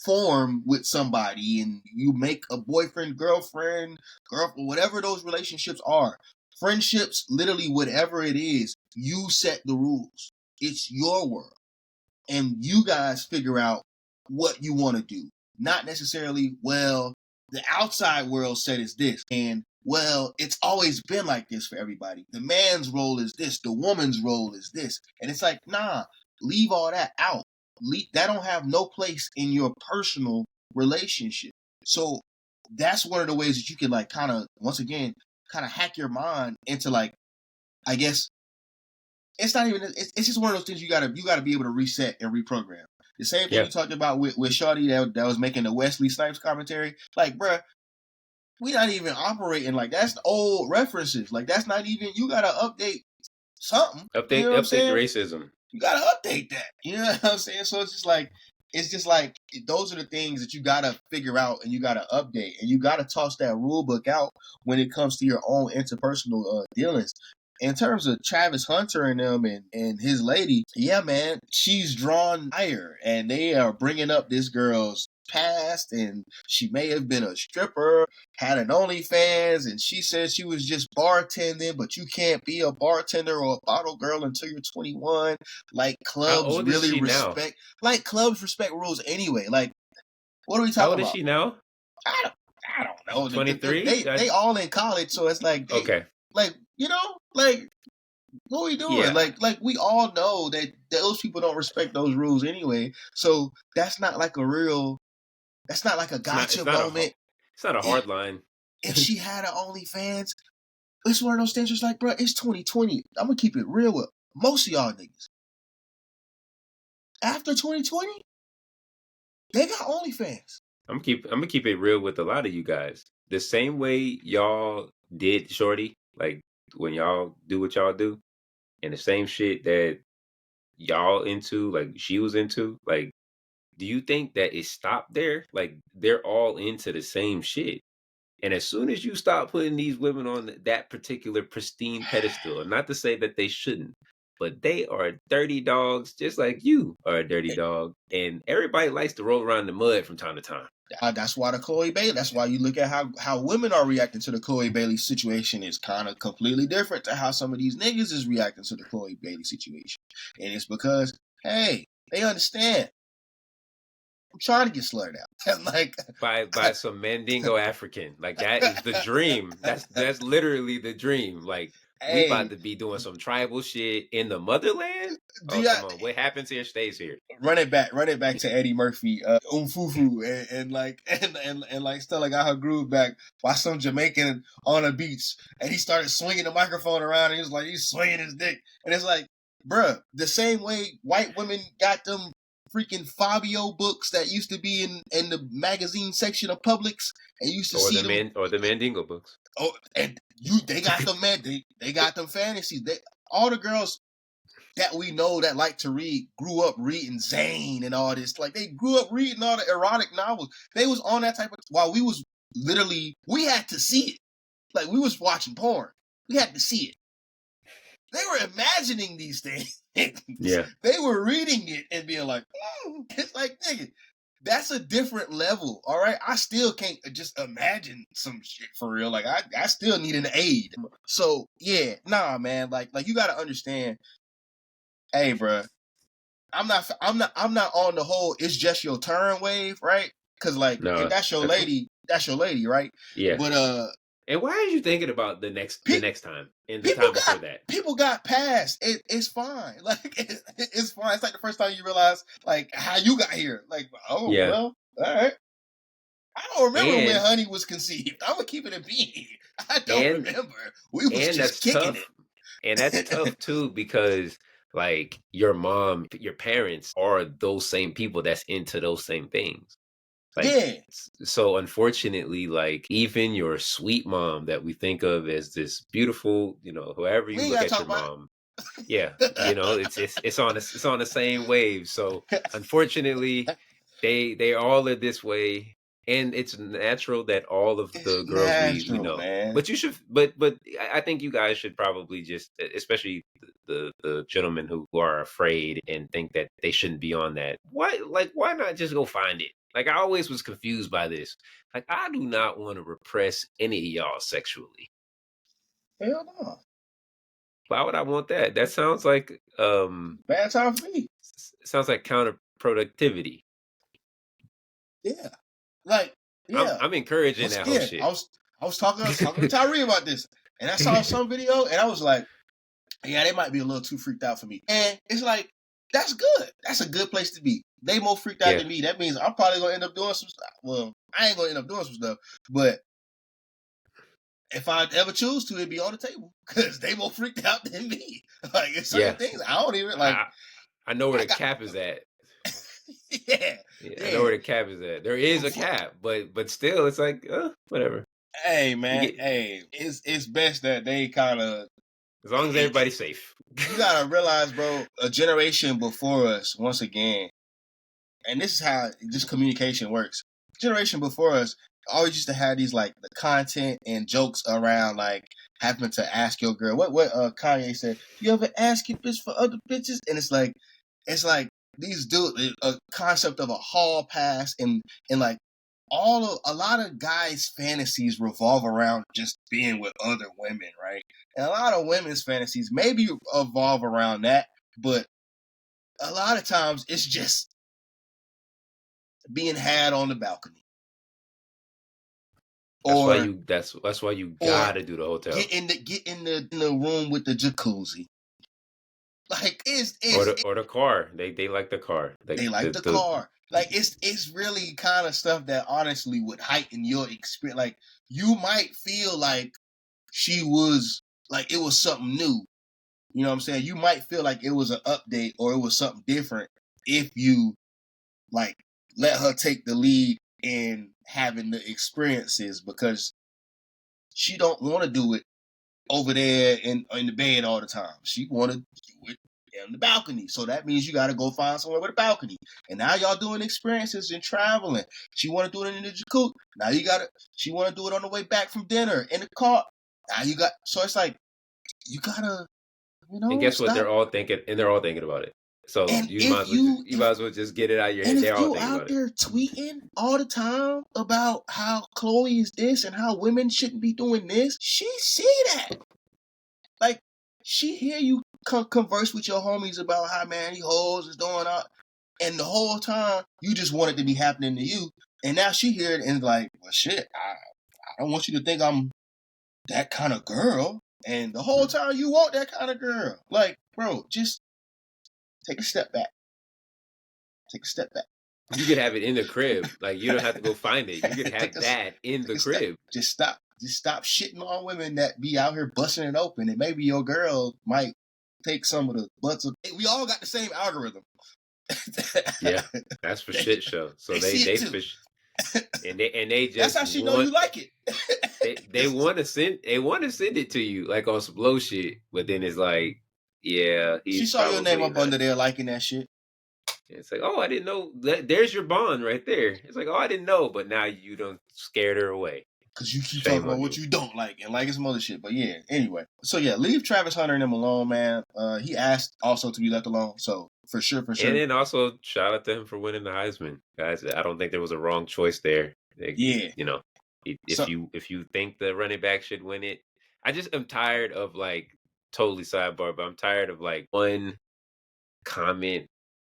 form with somebody and you make a boyfriend, girlfriend, whatever those relationships are, friendships, literally whatever it is, you set the rules. It's your world. And you guys figure out what you want to do. Not necessarily, well, the outside world said it's this. And, well, it's always been like this for everybody. The man's role is this. The woman's role is this. And it's like, nah, leave all that out. That don't have no place in your personal relationship. So that's one of the ways that you can, like, kind of, once again, kind of hack your mind into, like, I guess, it's not even. It's just one of those things you gotta be able to reset and reprogram. The same thing you talked about with Shawty that was making the Wesley Snipes commentary. Like, bruh, we not even operating like that's old references. Like, that's not even. You gotta update something. You know what I'm saying? Racism. You gotta update that. You know what I'm saying? So it's just like those are the things that you gotta figure out and you gotta update and you gotta toss that rule book out when it comes to your own interpersonal dealings. In terms of Travis Hunter and them and his lady, yeah, man, she's drawn higher and they are bringing up this girl's past and she may have been a stripper, had an OnlyFans, and she said she was just bartending, but you can't be a bartender or a bottle girl until you're 21. Like clubs really respect, like clubs respect rules anyway. Like, what are we talking about? How old is she now? I don't know. 23? They all in college, so it's like okay. Like, you know, like what are we doing? Yeah. Like we all know that those people don't respect those rules anyway. So that's not like a gotcha moment. It's not a hard line. If she had an OnlyFans, it's one of those things just like, bro, it's 2020. I'm gonna keep it real with most of y'all niggas. After 2020, they got OnlyFans. I'm gonna keep it real with a lot of you guys. The same way y'all did Shorty, like when y'all do what y'all do, and the same shit that y'all into, like she was into, like, do you think that it stopped there? Like they're all into the same shit. And as soon as you stop putting these women on that particular pristine pedestal, and not to say that they shouldn't, but they are dirty dogs, just like you are a dirty dog. And everybody likes to roll around in the mud from time to time. That's why the Chloe Bailey. That's why you look at how women are reacting to the Chloe Bailey situation is kind of completely different to how some of these niggas is reacting to the Chloe Bailey situation, and it's because hey, they understand. I'm trying to get slurred out. And like by some Mandingo African. Like that is the dream. That's literally the dream. Like we about hey, to be doing some tribal shit in the motherland. do Oh, y'all come on. What happens here stays here. run it back to Eddie Murphy, Umfufu, and like and like Stella got her groove back by some Jamaican on a beach, and he started swinging the microphone around, and he was like he's swinging his dick, and it's like, bruh, the same way white women got them freaking Fabio books that used to be in the magazine section of Publix, and you used to see them. Or the Mandingo books. Oh, and they got them, man. They got them fantasies. All the girls that we know that like to read grew up reading Zane and all this. Like they grew up reading all the erotic novels. They was on that type of while we was literally we had to see it. Like we was watching porn. We had to see it. They were imagining these things. Yeah. They were reading it and being like, it's like, nigga, that's a different level. All right. I still can't just imagine some shit for real. Like I still need an aid. So yeah, nah, man. Like you gotta understand, hey, bro, I'm not on the whole it's just your turn wave, right? Cause like if No, that's your that's lady, right? yeah. But And why are you thinking about the pe- next time and the people time before got that? people got past. It's fine. Like it's fine. It's like the first time you realize like how you got here. Like, oh Yeah. well, all right. I don't remember when And Honey was conceived. I'm gonna keep it a bean. I don't and remember. We was and just that's kicking tough. And that's tough too because like your mom, your parents are those same people that's into those same things. Like Yeah, so unfortunately, like even your sweet mom that we think of as this beautiful, whoever we you ain't look gotta at talk your about mom, yeah, it. it's on the same wave. So unfortunately, they all are this way, and it's natural that all of It's the girls we natural, know. man. But you should, but I think you guys should probably just, especially the gentlemen who are afraid and think that they shouldn't be on that. Why not just go find it? Like I always was confused by this. Like I do not want to repress any of y'all sexually. Hell no. Why would I want that? That sounds like Bad time for me. sounds like counterproductivity. Yeah. Like, I'm yeah. I'm encouraging Once that whole again, shit. I was talking to Tyree about this. And I saw some video and I was like, yeah, they might be a little too freaked out for me. And it's like, that's good. That's a good place to be. They more freaked out Yeah, than me. That means I'm probably gonna end up doing some stuff. Well, I ain't gonna end up doing some stuff, but if I ever choose to, it'd be on the table because they more freaked out than me. Like it's certain yeah. things I don't even like. I I know where I the got cap is at. yeah, Yeah, I know yeah. where the cap is at. There is a cap, but still, it's like whatever. Hey You man, get hey, it's best that they kind of. as long as everybody's safe. You gotta realize, bro, a generation before us, once again, and this is how this communication works. Generation before us always used to have these like the content and jokes around like having to ask your girl what Kanye said. You ever ask your bitch for other bitches? And it's like these dude a concept of a hall pass and like a lot of guys' fantasies revolve around just being with other women, right? And a lot of women's fantasies maybe evolve around that, but a lot of times it's just being had on the balcony or that's why you or gotta do the hotel get in the room with the jacuzzi. Like or the car. They like the car. Like they like the the car. Like it's really kind of stuff that honestly would heighten your experience. Like you might feel like she was like it was something new. You know what I'm saying? You might feel like it was an update or it was something different if you like let her take the lead in having the experiences because she don't want to do it over there in the bed all the time. She want to do it on the balcony. So that means you got to go find somewhere with a balcony. And now y'all doing experiences and traveling. She want to do it in the jacuzzi. Now you got to. She want to do it on the way back from dinner in the car. Now you got. So it's like you gotta, and guess what? stop. They're all thinking about it. So And if you you might as well just get it out of your and head. They're if all you thinking out about it. there tweeting all the time about how Chloe is this and how women shouldn't be doing this, she see that. Like she hear you converse with your homies about how man these hoes is doing all. And the whole time, you just want it to be happening to you. And now she hear it and like, well, shit, I don't want you to think I'm that kind of girl. And the whole time you want that kind of girl. Like, bro, just take a step back. Take a step back. You could have it in the crib. Like, you don't have to go find it. You could have that in the crib. Just stop shitting on women that be out here busting it open. And maybe your girl might take some of the butts of. We all got the same algorithm. Yeah, that's for shit show. So they fish, and they just that's how she know you like it. they want to send it to you like on some low shit, but then it's like, yeah, she saw your name up under there liking that shit. It's like, oh, I didn't know. There's your bond right there. It's like, oh, I didn't know, but now you done scared her away. Because you keep talking about what you don't like and like some other shit. But yeah, anyway. So yeah, leave Travis Hunter and him alone, man. He asked also to be left alone. So for sure. And then also shout out to him for winning the Heisman. Guys, I don't think there was a wrong choice there. Yeah. You know, if you think the running back should win it, I just am tired of like, totally sidebar, but I'm tired of like one comment,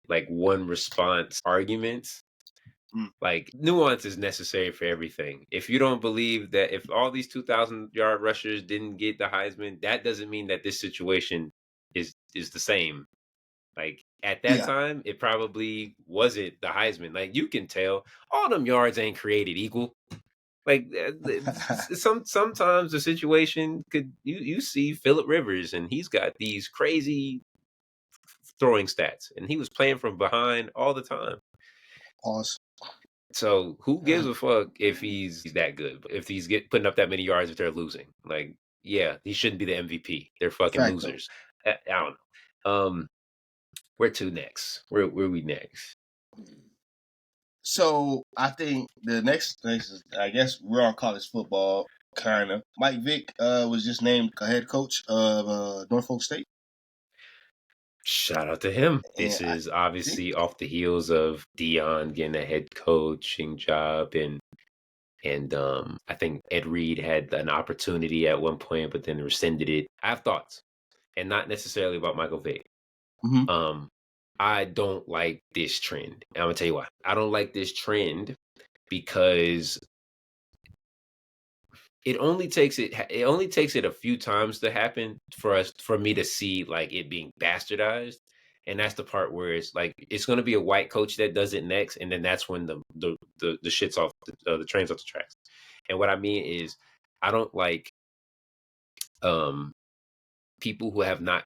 like one response arguments. Like, nuance is necessary for everything. If you don't believe that if all these 2,000-yard rushers didn't get the Heisman, that doesn't mean that this situation is the same. Like, at that time, it probably wasn't the Heisman. Like, you can tell all them yards ain't created equal. Like, sometimes the situation could you see Phillip Rivers and he's got these crazy throwing stats and he was playing from behind all the time. Pause. So who gives a fuck if he's that good? If he's putting up that many yards if they're losing? Like, yeah, he shouldn't be the MVP. They're fucking losers. I don't know. Where to next? Where we next? So I think the next place is, I guess we're on college football, kind of. Mike Vick was just named head coach of Norfolk State. Shout out to him. This is obviously off the heels of Deion getting a head coaching job, and I think Ed Reed had an opportunity at one point, but then rescinded it. I have thoughts, and not necessarily about Michael Vick. Mm-hmm. I don't like this trend. I'm gonna tell you why. I don't like this trend because it only takes it a few times to happen for me to see like it being bastardized. And that's the part where it's like it's going to be a white coach that does it next, and then that's when the shit's off the trains off the tracks. And what I mean is, I don't like people who have not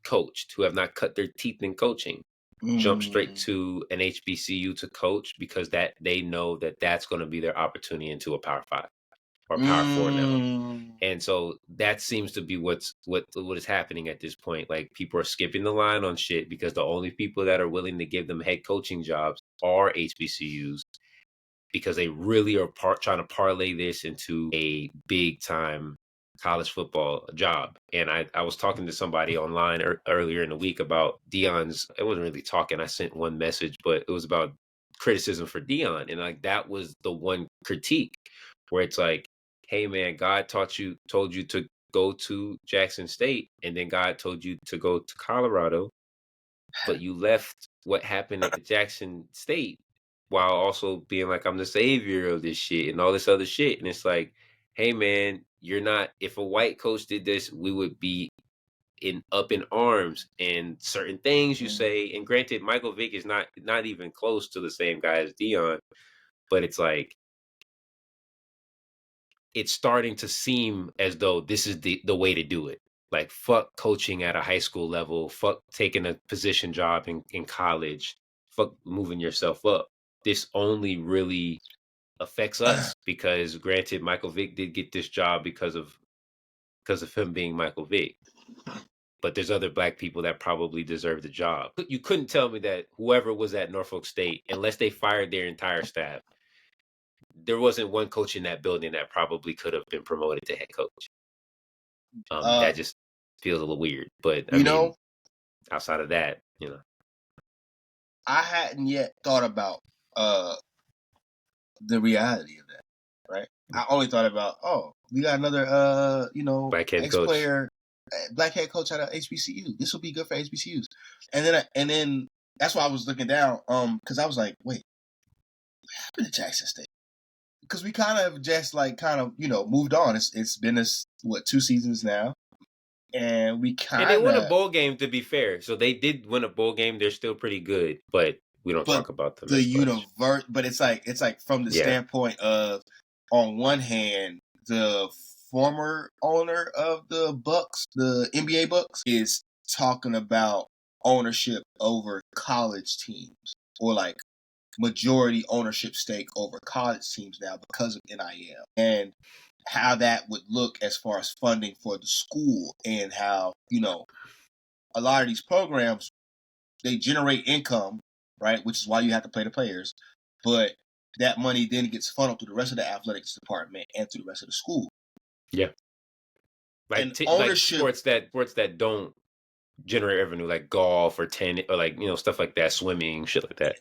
coached, who have not cut their teeth in coaching, jump straight to an HBCU to coach because that they know that that's going to be their opportunity into a Power 5 or Power 4 now. And so that seems to be what is happening at this point. Like, people are skipping the line on shit because the only people that are willing to give them head coaching jobs are HBCUs, because they really are trying to parlay this into a big time college football job. And I was talking to somebody online earlier in the week about Deion's. I wasn't really talking. I sent one message, but it was about criticism for Deion. And like, that was the one critique where it's like, hey man, God told you to go to Jackson State, and then God told you to go to Colorado, but you left what happened at Jackson State while also being like, I'm the savior of this shit and all this other shit. And it's like, hey man, you're not, if a white coach did this, we would be up in arms. And certain things you say, and granted, Michael Vick is not even close to the same guy as Deion, but it's like, it's starting to seem as though this is the way to do it. Like, fuck coaching at a high school level, fuck taking a position job in college, fuck moving yourself up. This only really affects us because, granted, Michael Vick did get this job because of him being Michael Vick. But there's other black people that probably deserve the job. You couldn't tell me that whoever was at Norfolk State, unless they fired their entire staff, there wasn't one coach in that building that probably could have been promoted to head coach. That just feels a little weird. But I mean, outside of that, I hadn't yet thought about the reality of that. Right? I only thought about, we got another black head ex-player, black head coach at a HBCU. This will be good for HBCUs. And then that's why I was looking down. Because I was like, wait, what happened to Jackson State? Because we kind of just like moved on. It's been this what 2 seasons now, and we And they kind won a of bowl game, to be fair. So they did win a bowl game. They're still pretty good, but we don't but talk about them the as much. universe, but it's like from the Yeah. standpoint of, on one hand, the former owner of the Bucks, the NBA Bucks, is talking about ownership over college teams, or like majority ownership stake over college teams now because of NIL, and how that would look as far as funding for the school, and how a lot of these programs, they generate income, right? Which is why you have to pay the players. But that money then gets funneled through the rest of the athletics department and through the rest of the school. Yeah. And Like ownership, sports that don't generate revenue, like golf or tennis, or like stuff like that, swimming, shit like that.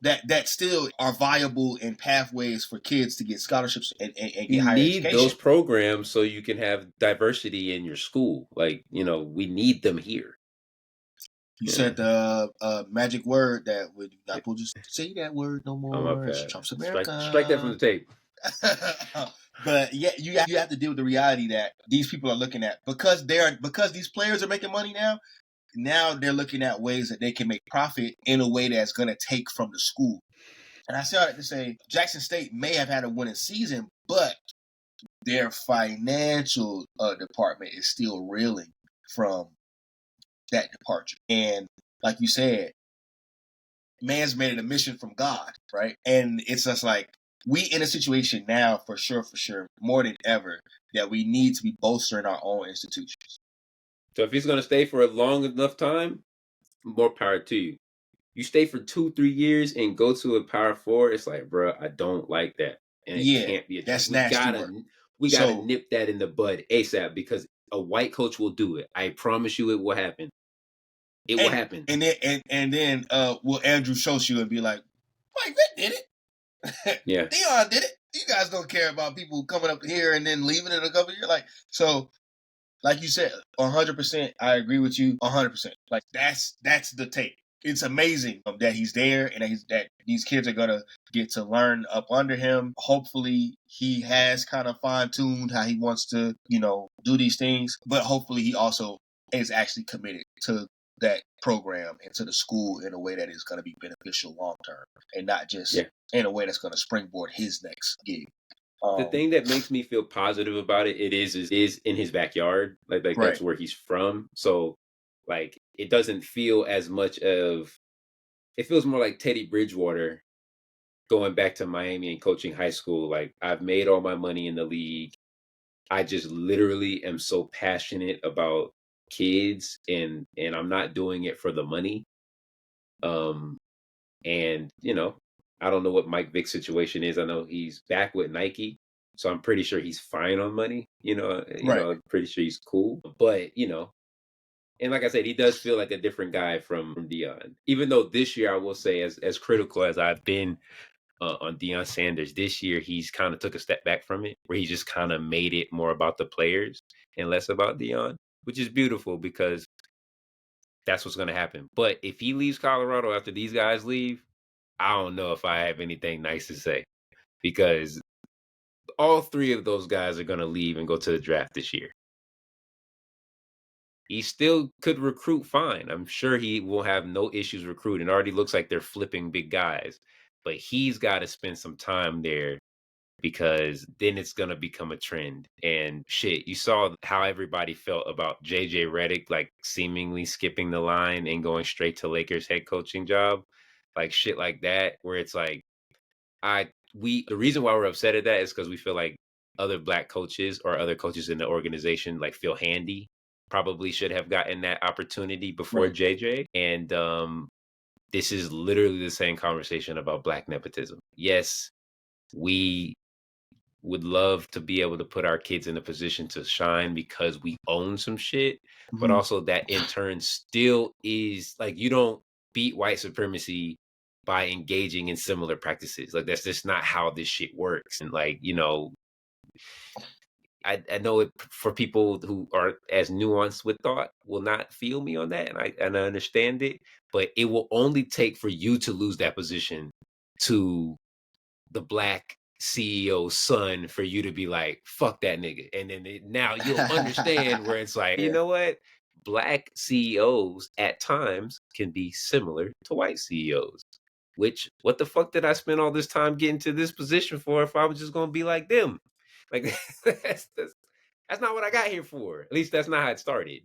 that still are viable and pathways for kids to get scholarships and You get higher need those education. programs so you can have diversity in your school. Like, we need them here. You You know, said the magic word that would not Yeah. supposed to say that word no Oh my more. It's bad. Trump's Strike that from America. the tape. But yeah, you have to deal with the reality that these people are looking at, because these players are making money now. Now they're looking at ways that they can make profit in a way that's going to take from the school. And I say all that to say Jackson State may have had a winning season, but their financial department is still reeling from that departure. And like you said, man's made it a mission from God, right? And it's just like, we in a situation now, for sure, more than ever, that we need to be bolstering our own institutions. So if he's gonna stay for a long enough time, more power to you. You stay for 2-3 years and go to a Power Four, it's like, bro, I don't like that, and it Yeah, can't be a trend. that's We nasty work. gotta So, nip that in the bud ASAP, because a white coach will do it. I promise you, it will happen. It will and happen. then will Andrew Schultz you and be like, Mike Vick did it. Yeah. Dion did it. You guys don't care about people coming up here and then leaving in a couple of years. Like you said, 100%, I agree with you 100%. Like, that's the take. It's amazing that he's there, and that these kids are gonna get to learn up under him. Hopefully, he has kind of fine-tuned how he wants to, do these things. But hopefully, he also is actually committed to that program and to the school in a way that is going to be beneficial long term, and not just Yeah. in a way that's going to springboard his next gig. The thing that makes me feel positive about it is in his backyard. Like Right. that's where he's from. So like it doesn't feel as much of it feels more like Teddy Bridgewater going back to Miami and coaching high school. Like, I've made all my money in the league. I just literally am so passionate about kids, and I'm not doing it for the money. Um and I don't know what Mike Vick's situation is. I know he's back with Nike, so I'm pretty sure he's fine on money. Right. I'm pretty sure he's cool. But and like I said, he does feel like a different guy from Dion. Even though this year, I will say, as critical as I've been on Deion Sanders, this year he's kind of took a step back from it, where he just kind of made it more about the players and less about Dion, which is beautiful because that's what's going to happen. But if he leaves Colorado after these guys leave, I don't know if I have anything nice to say, because all three of those guys are going to leave and go to the draft this year. He still could recruit fine. I'm sure he will have no issues recruiting. It already looks like they're flipping big guys, but he's got to spend some time there, because then it's going to become a trend. And shit, you saw how everybody felt about JJ Redick, like seemingly skipping the line and going straight to Lakers head coaching job. Like shit like that, where it's like, the reason why we're upset at that is because we feel like other black coaches or other coaches in the organization like Phil Handy probably should have gotten that opportunity before Right. JJ. And this is literally the same conversation about black nepotism. Yes, we would love to be able to put our kids in a position to shine because we own some shit, but Mm-hmm. also that in turn still is like, you don't beat white supremacy by engaging in similar practices. Like, that's just not how this shit works. And like, I know it for people who are as nuanced with thought will not feel me on that, and I understand it, but it will only take for you to lose that position to the black CEO's son for you to be like, fuck that nigga. And then now you'll understand where it's like, you Yeah, know what? Black CEOs at times can be similar to white CEOs. Which, what the fuck did I spend all this time getting to this position for if I was just gonna be like them? Like that's not what I got here for. At least that's not how it started.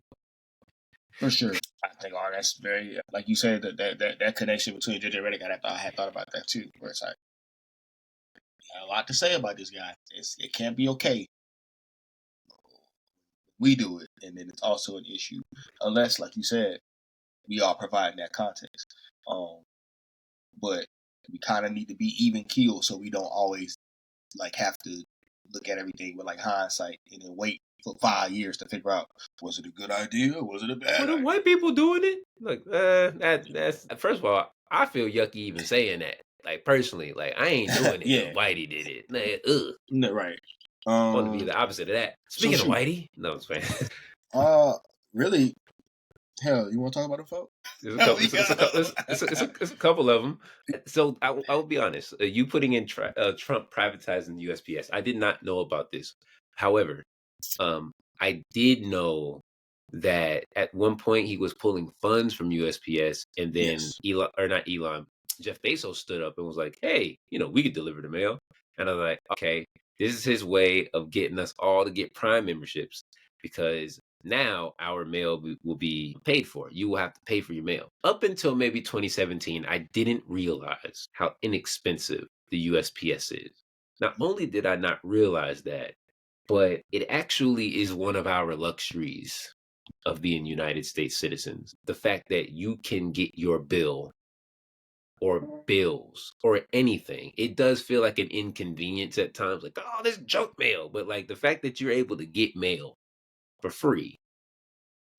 for sure. I think all that's very, like you said, that connection between JJ Redick. I had thought about that too. Where it's like, he had a lot to say about this guy. It can't be okay. We do it, and then it's also an issue unless, like you said, we are providing that context. But we kind of need to be even keeled so we don't always like have to look at everything with like hindsight and then wait for 5 years to figure out, was it a good idea or was it a bad What are idea? white people doing it? Like, that's first of all, I feel yucky even saying that. Like personally, like I ain't doing it because Yeah, Whitey did it. Like, ugh. no, right. I want to be the opposite of that. So Speaking of shoot. Whitey, no, it's fine. Really? Hell, you want to talk about the folk? There's a Hell, couple. we go. It's a couple of them. So I will be honest. You putting in Trump privatizing the USPS. I did not know about this. However, I did know that at one point he was pulling funds from USPS, and then Yes. Elon, or not Elon, Jeff Bezos stood up and was like, "Hey, we could deliver the mail." And I was like, "Okay, this is his way of getting us all to get Prime memberships because now our mail will be paid for. You will have to pay for your mail." Up until maybe 2017, I didn't realize how inexpensive the USPS is. Not only did I not realize that, but it actually is one of our luxuries of being United States citizens. The fact that you can get your bill or bills or anything. It does feel like an inconvenience at times, like, oh, this junk mail. But like the fact that you're able to get mail for free,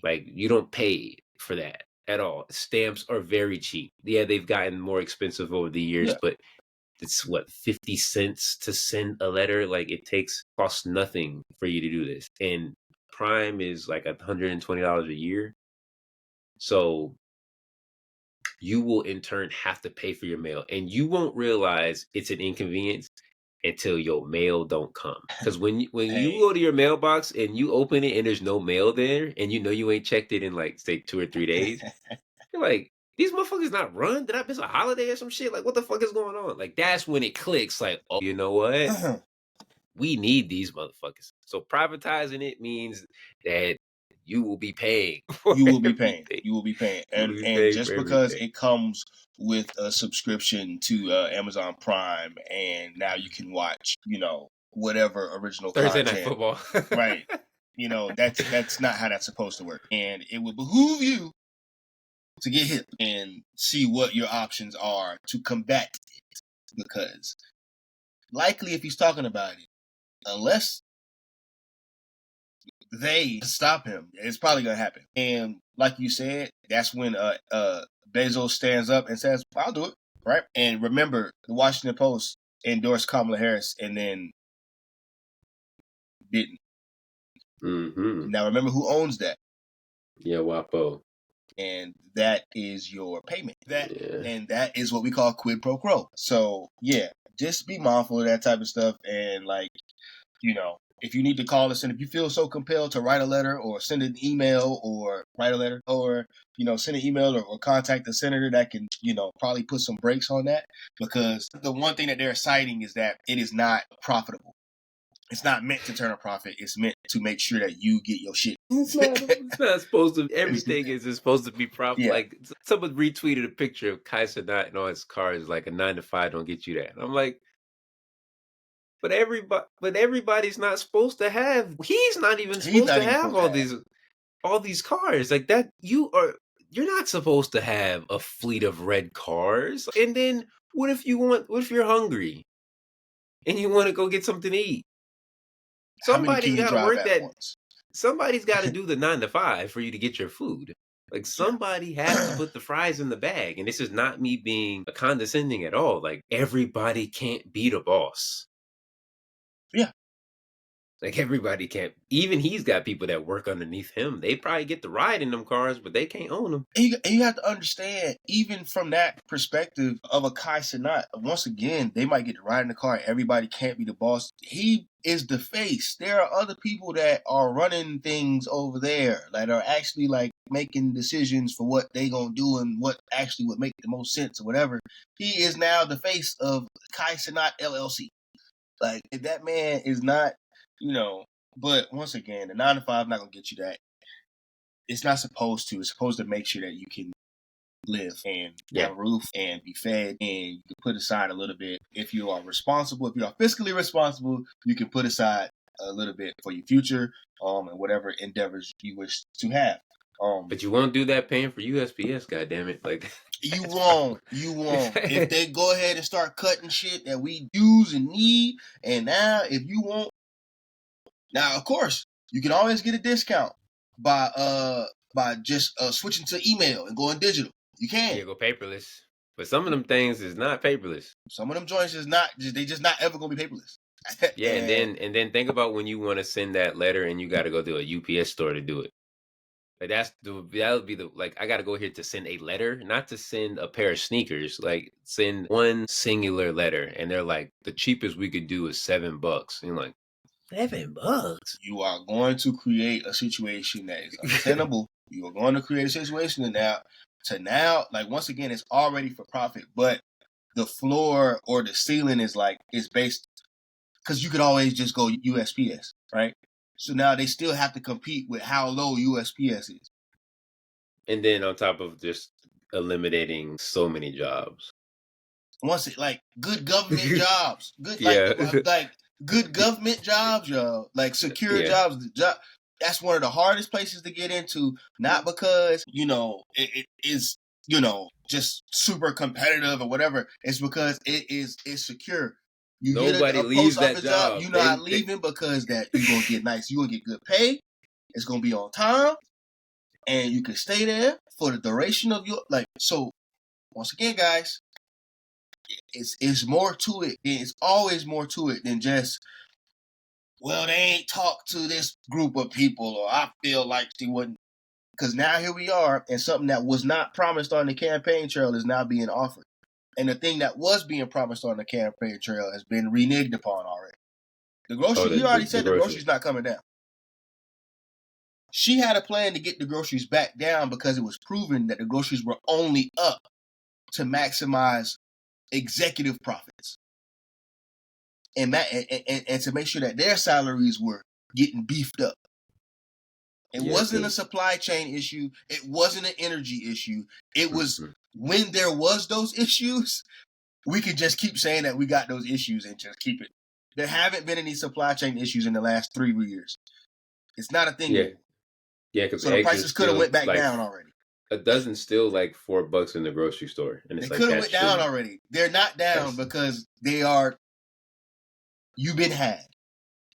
like you don't pay for that at all. Stamps are very cheap. Yeah, they've gotten more expensive over the years, Yeah. but it's what 50 cents to send a letter. Like it costs nothing for you to do this, and Prime is like $120 a year, so you will in turn have to pay for your mail, and you won't realize it's an inconvenience until your mail don't come. Because when you Hey. go to your mailbox and you open it and there's no mail there, and you ain't checked it in like say 2 or 3 days, you're like, these motherfuckers not run? Did I miss a holiday or some shit? Like, what the fuck is going on? Like, that's when it clicks. Like, oh, you know what? We need these motherfuckers. So privatizing it means that you will be paying for You will be paying. everything. You will be paying. You will And be and paying for just because everything. it comes with a subscription to Amazon Prime, and now you can watch, whatever original Thursday night content, football. right? That's not how that's supposed to work. And it would behoove you to get hip and see what your options are to combat it, because likely if he's talking about it, unless they stop him, it's probably gonna happen. And like you said, that's when Bezos stands up and says, "I'll do it." Right? And remember, the Washington Post endorsed Kamala Harris and then didn't. Mm-hmm. Now remember who owns that, Yeah, Wapo. and that is your payment. Yeah. That is what we call quid pro quo. So yeah, just be mindful of that type of stuff, and like, if you need to call us, and if you feel so compelled to write a letter or send an email or write a letter, or send an email, or contact the senator that can probably put some brakes on that, because the one thing that they're citing is that it is not profitable. It's not meant to turn a profit. It's meant to make sure that you get your shit. It's not supposed to. Everything is supposed to be profit. Yeah. Like someone retweeted a picture of Kaiser not and all his cars like a 9 to 5 don't get you that. And I'm like, but everybody's not supposed to have. He's not even He's supposed not to even have supposed to have. all these cars like that. You're not supposed to have a fleet of red cars. And then what if you're hungry and you want to go get something to eat? How many can Somebody's you got to drive work at that. once? Somebody's got to do the 9 to 5 for you to get your food. Like somebody has to Yeah. put the fries in the bag. And this is not me being condescending at all. Like everybody can't be the boss. Yeah. Like everybody can't. Even he's got people that work underneath him. They probably get to ride in them cars, but they can't own them. And you have to understand, even from that perspective of a Kai Cenat, once again, they might get to ride in the car. Everybody can't be the boss. He is the face. There are other people that are running things over there that are actually like making decisions for what they gonna do and what actually would make the most sense or whatever. He is now the face of Kai Cenat LLC. Like that man is not, you know. But once again, the 9 to 5 not gonna get you that. It's not supposed to. It's supposed to make sure that you can live and have a roof and be fed, and you can put aside a little bit if you are responsible. If you are fiscally responsible, you can put aside a little bit for your future, and whatever endeavors you wish to have. But you won't do that paying for USPS, goddammit. Like you won't. If they go ahead and start cutting shit that we use and need, and now if you won't, now of course you can always get a discount by just switching to email and going digital. You can. Yeah, go paperless. But some of them things is not paperless. Some of them joints is not. They just not ever gonna be paperless. Yeah, and then think about when you want to send that letter and you got to go to a UPS store to do it. Like that would be the like I got to go here to send a letter, not to send a pair of sneakers. Like send one singular letter, and they're like the cheapest we could do is $7. And you're like $7. You are going to create a situation that is untenable. You are going to create a situation now, like once again, it's already for profit, but the floor or the ceiling is based because you could always just go USPS, right? So now they still have to compete with how low USPS is. And then on top of just eliminating so many jobs. Once it like good government jobs, good good government jobs, y'all, like secure jobs. That's one of the hardest places to get into. Not because it is just super competitive or whatever. It's because it's secure. You Nobody get a leaves post office that job. You're not leaving because that you're gonna get nice. You're gonna get good pay. It's gonna be on time, and you can stay there for the duration of your like. So once again, guys, it's more to it. It's always more to it than just, well, they ain't talked to this group of people, or I feel like they wouldn't. Because now here we are, and something that was not promised on the campaign trail is now being offered. And the thing that was being promised on the campaign trail has been reneged upon already. The grocery, he already said the groceries not coming down. She had a plan to get the groceries back down because it was proven that the groceries were only up to maximize executive profits. And to make sure that their salaries were getting beefed up. It wasn't a supply chain issue. It wasn't an energy issue. It was when there was those issues, we could just keep saying that we got those issues and just keep it. There haven't been any supply chain issues in the last 3 years. It's not a thing anymore. Yeah, because so the prices could have went back down already. A dozen's still like $4 in the grocery store, and it's they could have went down already. They're not down because they are. You've been had.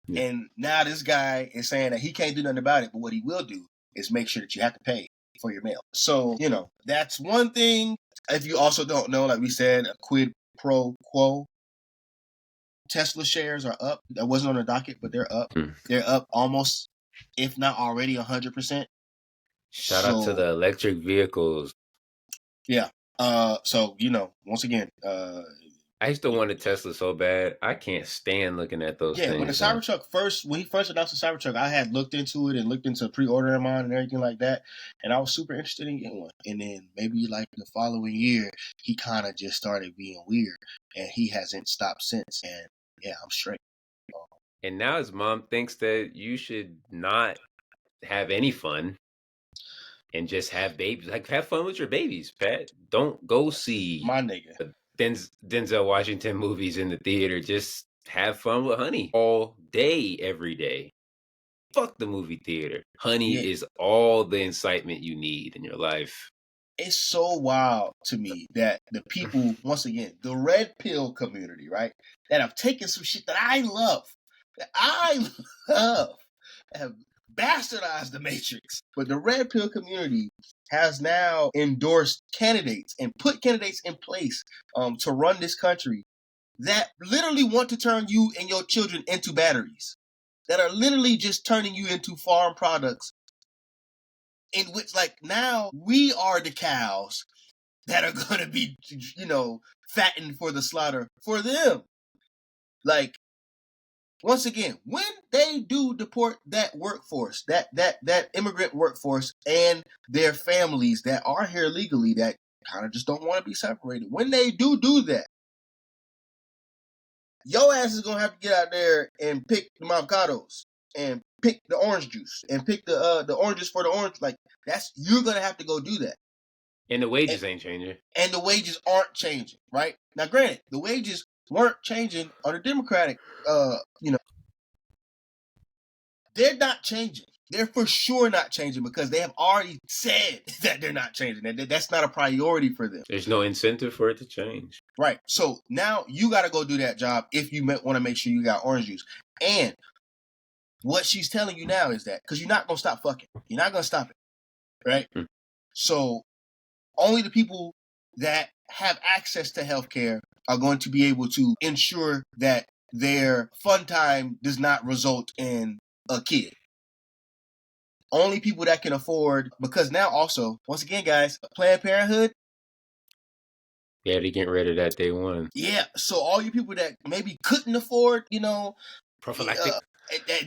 Yeah. And now this guy is saying that he can't do nothing about it, but what he will do is make sure that you have to pay for your mail. So, that's one thing. If you also don't know, like we said, a quid pro quo. Tesla shares are up. That wasn't on the docket, but they're up. They're up almost, if not already, 100%. Shout out to the electric vehicles. Yeah. So, once again, I used to want a Tesla so bad. I can't stand looking at those things. Yeah, when the Cybertruck when he first announced the Cybertruck, I had looked into it and looked into pre-ordering mine and everything like that. And I was super interested in getting one. And then maybe like the following year, he kind of just started being weird. And he hasn't stopped since. And yeah, I'm straight. And now his mom thinks that you should not have any fun and just have babies. Like, have fun with your babies, Pat. Don't go see my nigga Denzel Washington movies in the theater. Just have fun with Honey all day, every day. Fuck the movie theater. Honey is all the incitement you need in your life. It's so wild to me that the people, once again, the red pill community, right, that have taken some shit that I love, have bastardized the Matrix. But the red pill community has now endorsed candidates and put candidates in place to run this country that literally want to turn you and your children into batteries. that are literally just turning you into farm products, in which, like, now we are the cows that are going to be, fattened for the slaughter for them. Like, once again, when they do deport that workforce, that immigrant workforce and their families that are here legally that kind of just don't want to be separated, when they do that, your ass is gonna have to get out there and pick the avocados and pick the orange juice and pick the oranges for the orange. Like, you're gonna have to go do that. And the wages ain't changing. And the wages aren't changing, right? Now, granted, the wages weren't changing on the Democratic, they're not changing. They're for sure not changing because they have already said that they're not changing. That's not a priority for them. There's no incentive for it to change. Right. So now you got to go do that job if you want to make sure you got orange juice. And what she's telling you now is that, because you're not going to stop fucking. You're not going to stop it. Right? So only the people that have access to healthcare are going to be able to ensure that their fun time does not result in a kid. Only people that can afford, because now also, once again, guys, Planned Parenthood. Yeah, they getting rid of that day one. Yeah, so all you people that maybe couldn't afford, prophylactic,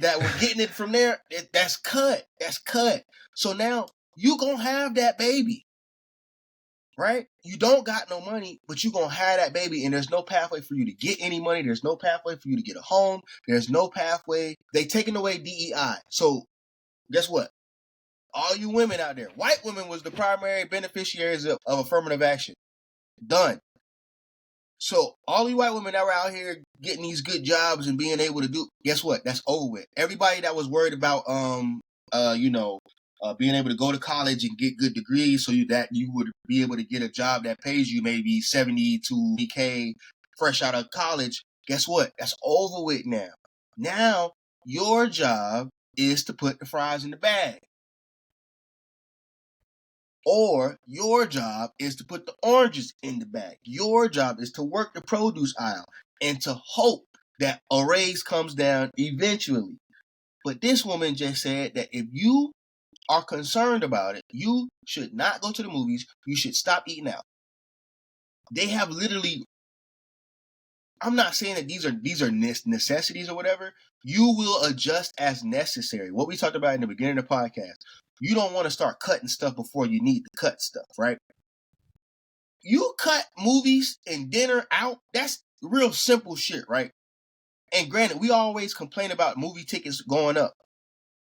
that were getting it from there, that's cut. That's cut. So now you gonna have that baby, right? You don't got no money, but you gonna have that baby, and there's no pathway for you to get any money. There's no pathway for you to get a home. There's no pathway. They taking away DEI. So guess what? All you women out there, white women was the primary beneficiaries of affirmative action. Done. So all you white women that were out here getting these good jobs and being able to do, guess what? That's over with. Everybody that was worried about, being able to go to college and get good degrees so that you would be able to get a job that pays you maybe 70 to 80K fresh out of college. Guess what? That's over with now. Now your job is to put the fries in the bag. Or your job is to put the oranges in the bag. Your job is to work the produce aisle and to hope that a raise comes down eventually. But this woman just said that if you are concerned about it, you should not go to the movies. You should stop eating out. They have literally, I'm not saying that these are necessities or whatever. You will adjust as necessary. What we talked about in the beginning of the podcast. You don't want to start cutting stuff before you need to cut stuff, right? You cut movies and dinner out. That's real simple shit, right? And granted, we always complain about movie tickets going up.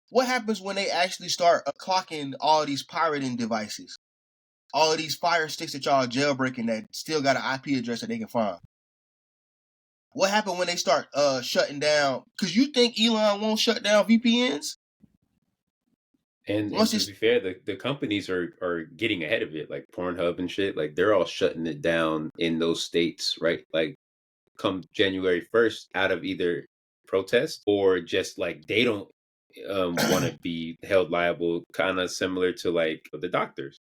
What happens when they actually start clocking all these pirating devices? All of these fire sticks that y'all jailbreaking that still got an IP address that they can find. What happened when they start shutting down? Because you think Elon won't shut down VPNs? And to be fair, the companies are getting ahead of it, like Pornhub and shit. Like they're all shutting it down in those states, right? Like come January 1st, out of either protest or just like they don't want to be held liable, kind of similar to like the doctors.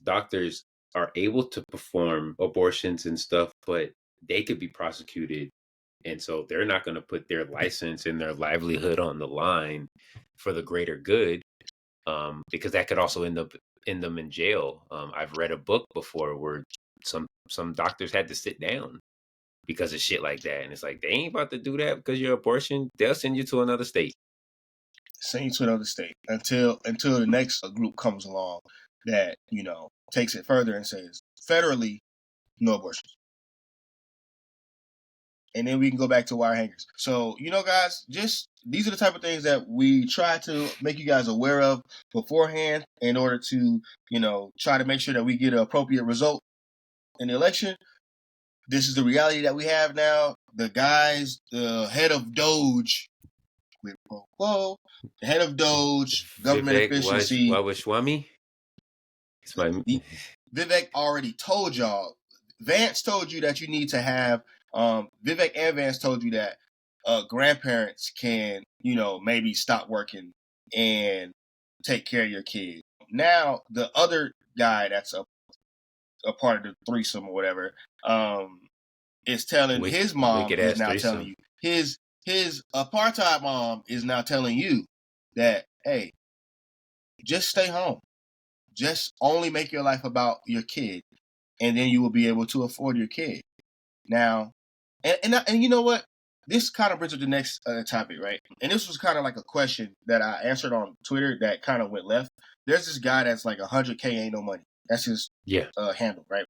Doctors are able to perform abortions and stuff, but they could be prosecuted. And so they're not going to put their license and their livelihood on the line for the greater good, because that could also end them in jail. I've read a book before where some doctors had to sit down because of shit like that, and it's like they ain't about to do that because you're abortion. They'll send you to another state. Send you to another state until the next group comes along that takes it further and says federally no abortions. And then we can go back to wire hangers. So, guys, just these are the type of things that we try to make you guys aware of beforehand in order to, try to make sure that we get an appropriate result in the election. This is the reality that we have now. The guys, the head of Doge, the head of Doge, government efficiency. Wawashwami? It's my Vivek already told y'all. Vance told you that you need to have Vivek and Vance told you that grandparents can, maybe stop working and take care of your kid. Now, the other guy that's a part of the threesome or whatever, is telling his mom is now telling you his apartheid mom is now telling you that, hey, just stay home. Just only make your life about your kid, and then you will be able to afford your kid. Now, and you know what? This kind of brings up the next topic, right? And this was kind of like a question that I answered on Twitter that kind of went left. There's this guy that's like 100K ain't no money. That's his handle, right?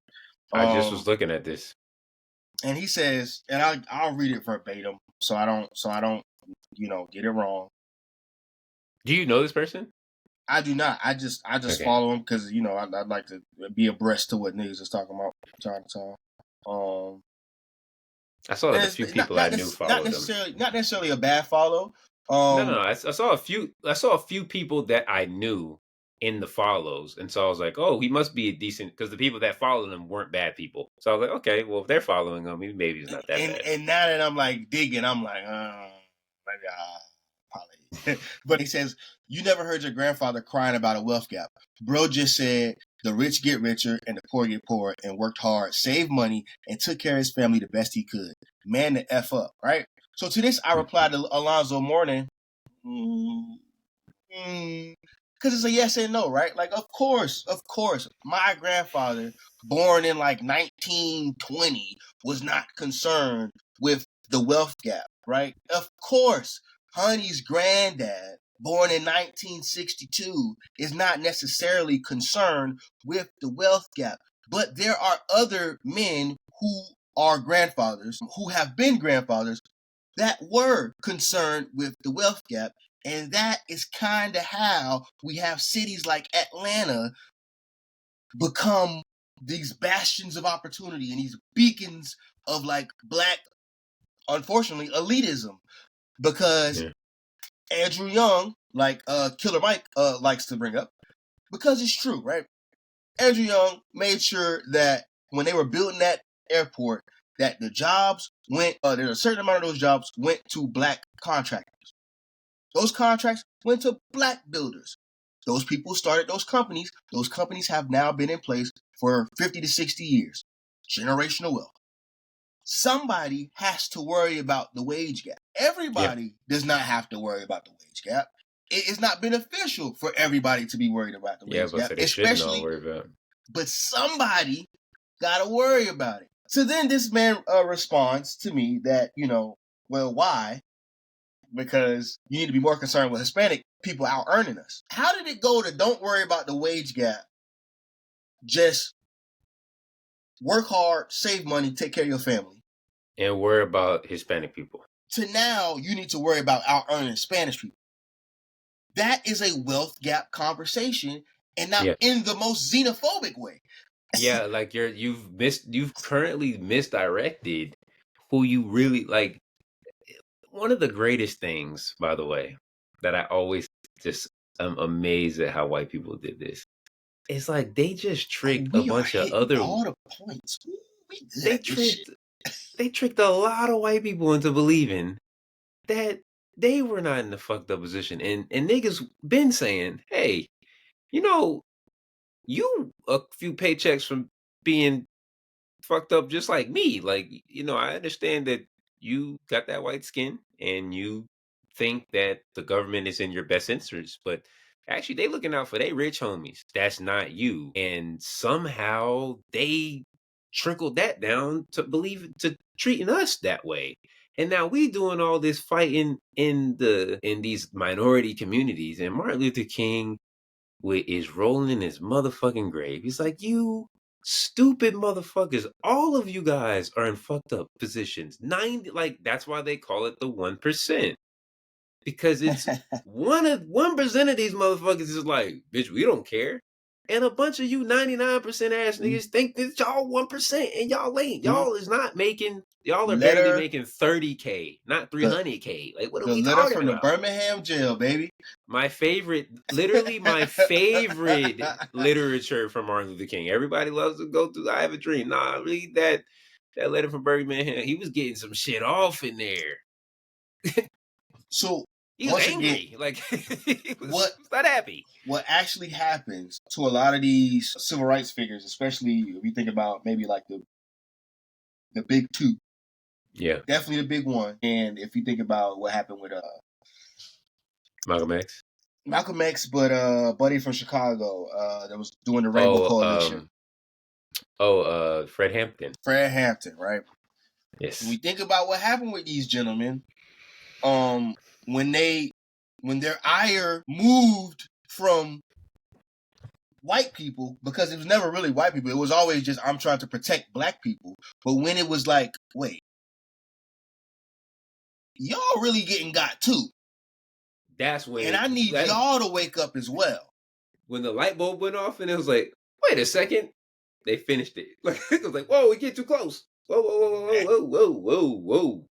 I just was looking at this. And he says, and I'll read it verbatim, so I don't get it wrong. Do you know this person? I do not. I just Okay. follow him because I'd like to be abreast to what niggas is talking about time to time. I saw that a few people I knew followed him. Not necessarily a bad follow. No. I saw a few. I saw a few people that I knew in the follows, and so I was like, "Oh, he must be a decent." Because the people that followed him weren't bad people. So I was like, "Okay, well, if they're following him, maybe he's not that bad." And now that I'm like digging, I'm like, maybe probably. But he says, "You never heard your grandfather crying about a wealth gap. Bro just said the rich get richer and the poor get poorer, and worked hard, saved money, and took care of his family the best he could. Man, the F up, right?" So to this, I replied to Alonzo Mourning, because it's a yes and no, right? Like, of course, my grandfather, born in like 1920, was not concerned with the wealth gap, right? Of course, Honey's granddad, born in 1962, is not necessarily concerned with the wealth gap. But there are other men who are grandfathers, who have been grandfathers, that were concerned with the wealth gap. And that is kind of how we have cities like Atlanta become these bastions of opportunity and these beacons of like black, unfortunately, elitism. Because Andrew Young, like Killer Mike likes to bring up, because it's true, right? Andrew Young made sure that when they were building that airport, that the jobs went, there's a certain amount of those jobs went to black contractors. Those contracts went to black builders. Those people started those companies. Those companies have now been in place for 50 to 60 years. Generational wealth. Somebody has to worry about the wage gap. Everybody does not have to worry about the wage gap. It is not beneficial for everybody to be worried about the wage gap. So they shouldn't all worry about it. But somebody got to worry about it. So then this man responds to me that, well, why? Because you need to be more concerned with Hispanic people out earning us. How did it go to don't worry about the wage gap, just work hard, save money, take care of your family, and worry about Hispanic people, to now you need to worry about out earning Spanish people? That is a wealth gap conversation, and not in the most xenophobic way. Like you've currently misdirected who you really like. One of the greatest things, by the way, that I always just am amazed at how white people did this. It's like they just tricked a bunch of other. All the points. They tricked a lot of white people into believing that they were not in the fucked up position, and niggas been saying, hey, you a few paychecks from being fucked up just like me. Like, I understand that you got that white skin and you think that the government is in your best interest, but actually they looking out for they rich homies. That's not you. And somehow they trickled that down to treating us that way. And now we doing all this fighting in these minority communities, and Martin Luther King is rolling in his motherfucking grave. He's like, you stupid motherfuckers. All of you guys are in fucked up positions. 90, like, that's why they call it the 1%. Because it's 1% of these motherfuckers is like, bitch, we don't care. And a bunch of you 99% ass niggas think that y'all 1% and y'all ain't. Y'all is not making, y'all are barely making 30K, not 300K. Like, what are we talking from about? The Birmingham jail, baby. Literally my favorite literature from Martin Luther King. Everybody loves to go through I Have a Dream. Nah, read that letter from Birmingham. He was getting some shit off in there. So he was angry. Again, he was not happy. What actually happens to a lot of these civil rights figures, especially if you think about maybe like the big two, Yeah. Definitely the big one. And if you think about what happened with Malcolm X. Malcolm X, but buddy from Chicago that was doing the Rainbow Oh, Coalition, Fred Hampton. Fred Hampton, right? When we Yes. think about what happened with these gentlemen, um, when their ire moved from white people, because it was never really white people, it was always just I'm trying to protect black people. But when it was like, wait, y'all really getting got too, That's when and I need that y'all to wake up as well. when the light bulb went off, and it was like, wait a second, they finished it. Like it was like, whoa, we get too close. Whoa, whoa, whoa, whoa, whoa, whoa, whoa,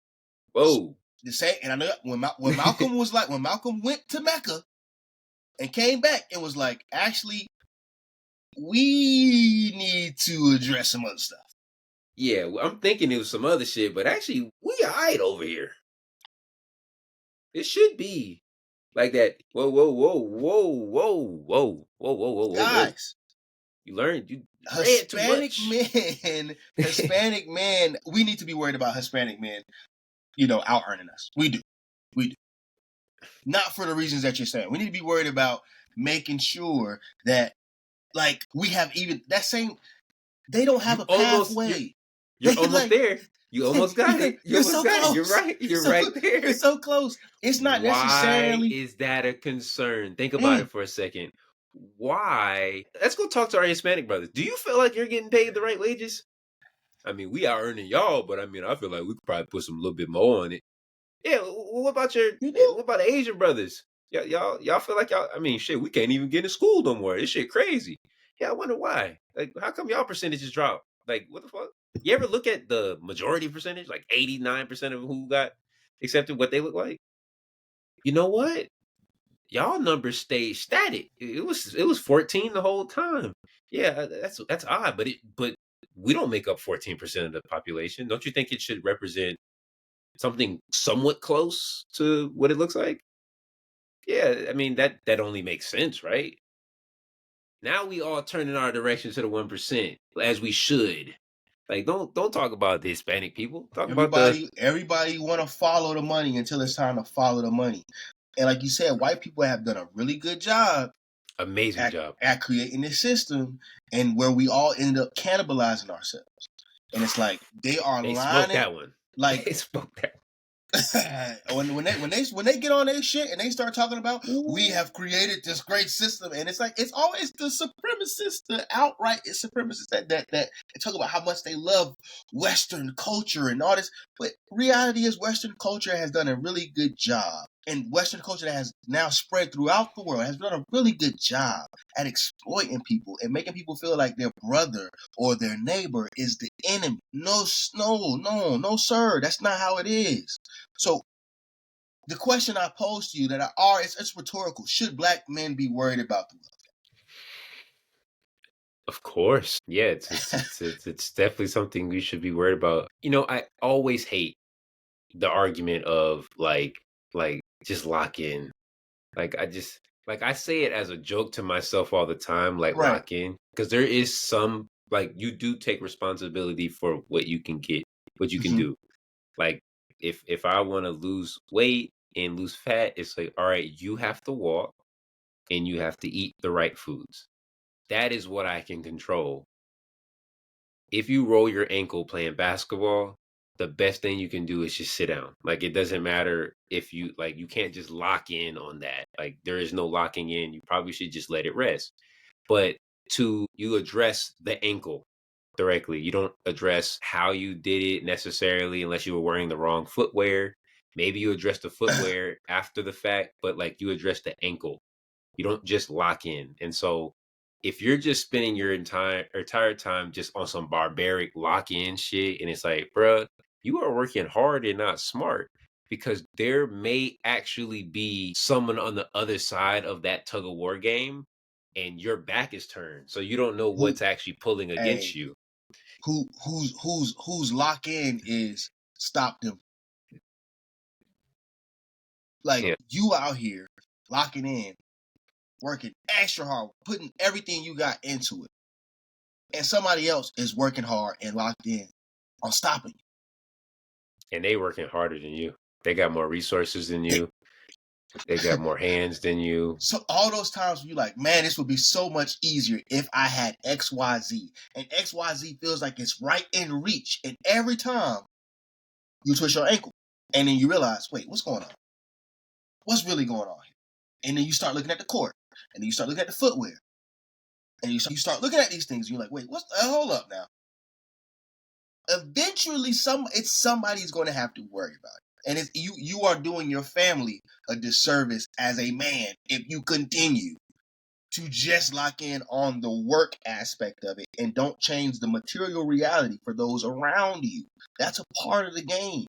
whoa. The same, and I know when Malcolm was like, when Malcolm went to Mecca and came back, it was like, actually, we need to address some other stuff. Yeah, I'm thinking it was some other shit, but actually, we alright over here. It should be like that. Whoa, whoa, whoa, whoa, whoa, whoa, whoa, whoa, whoa, whoa, whoa. Guys, You learned, you read too Hispanic much. men, we need to be worried about Hispanic men, out earning us. We do. Not for the reasons that you're saying. We need to be worried about making sure that, like, we have even that same. They don't have You a almost, pathway. you're They almost like there. You almost got it. You you're almost so got it. You're close. right. You're right You're there. so close. It's not Why necessarily. is that a concern? Think about it for a second. Why? Let's go talk to our Hispanic brothers. Do you feel like you're getting paid the right wages? I mean, we are earning y'all, but I mean, I feel like we could probably put some little bit more on it. Yeah. What about You do. what about the Asian brothers? Y'all feel like y'all? I mean, shit, we can't even get in school no more. This shit crazy. Yeah, I wonder why. Like, how come y'all percentages drop? Like, what the fuck? You ever look at the majority percentage, like 89% of who got accepted, what they look like? You know what? Y'all numbers stayed static. It was 14 the whole time. Yeah, that's odd, but we don't make up 14% of the population. Don't you think it should represent something somewhat close to what it looks like? Yeah, I mean that only makes sense, right? Now we all turn in our direction to the 1%, as we should. Like don't talk about the Hispanic people. Talk about the Everybody want to follow the money until it's time to follow the money. And like you said, white people have done a really good job amazing at, job. at creating this system, and where we all end up cannibalizing ourselves. And it's like they are They smoked lining, that one. like They smoked that. when they get on their shit and they start talking about we Ooh. have created this great system, and it's like it's always the supremacists, the outright supremacists that talk about how much they love Western culture and all this. But reality is Western culture has done a really good job, and Western culture that has now spread throughout the world has done a really good job at exploiting people and making people feel like their brother or their neighbor is the enemy. No, no, sir. That's not how it is. So the question I pose to you it's rhetorical. Should black men be worried about the Of course. Yeah, wealth? it's definitely something we should be worried about. I always hate the argument of like just lock in. Like I say it as a joke to myself all the time, like Right. lock in. Because there is some like you do take responsibility for what you can get, what you can Mm-hmm. do. Like if I want to lose weight and lose fat, it's like, all right, you have to walk and you have to eat the right foods. That is what I can control. If you roll your ankle playing basketball, the best thing you can do is just sit down. Like it doesn't matter if you can't just lock in on that. Like there is no locking in. You probably should just let it rest. But you address the ankle directly. You don't address how you did it necessarily unless you were wearing the wrong footwear. Maybe you address the footwear after the fact, but like you address the ankle. You don't just lock in. And so if you're just spending your entire time just on some barbaric lock in shit, and it's like, bruh, you are working hard and not smart because there may actually be someone on the other side of that tug of war game and your back is turned. So you don't know Who what's actually pulling against a you. who's lock in is stop them. Like Yeah. you out here locking in, working extra hard, putting everything you got into it, and somebody else is working hard and locked in on stopping you. And they working harder than you. They got more resources than you. They got more hands than you. So all those times you're like, man, this would be so much easier if I had XYZ. And XYZ feels like it's right in reach. And every time you twist your ankle. And then you realize, wait, what's going on? What's really going on here? And then you start looking at the court. And then you start looking at the footwear. And you start looking at these things. And you're like, wait, hold up now. Eventually, somebody's going to have to worry about it. And you are doing your family a disservice as a man if you continue to just lock in on the work aspect of it and don't change the material reality for those around you. That's a part of the game.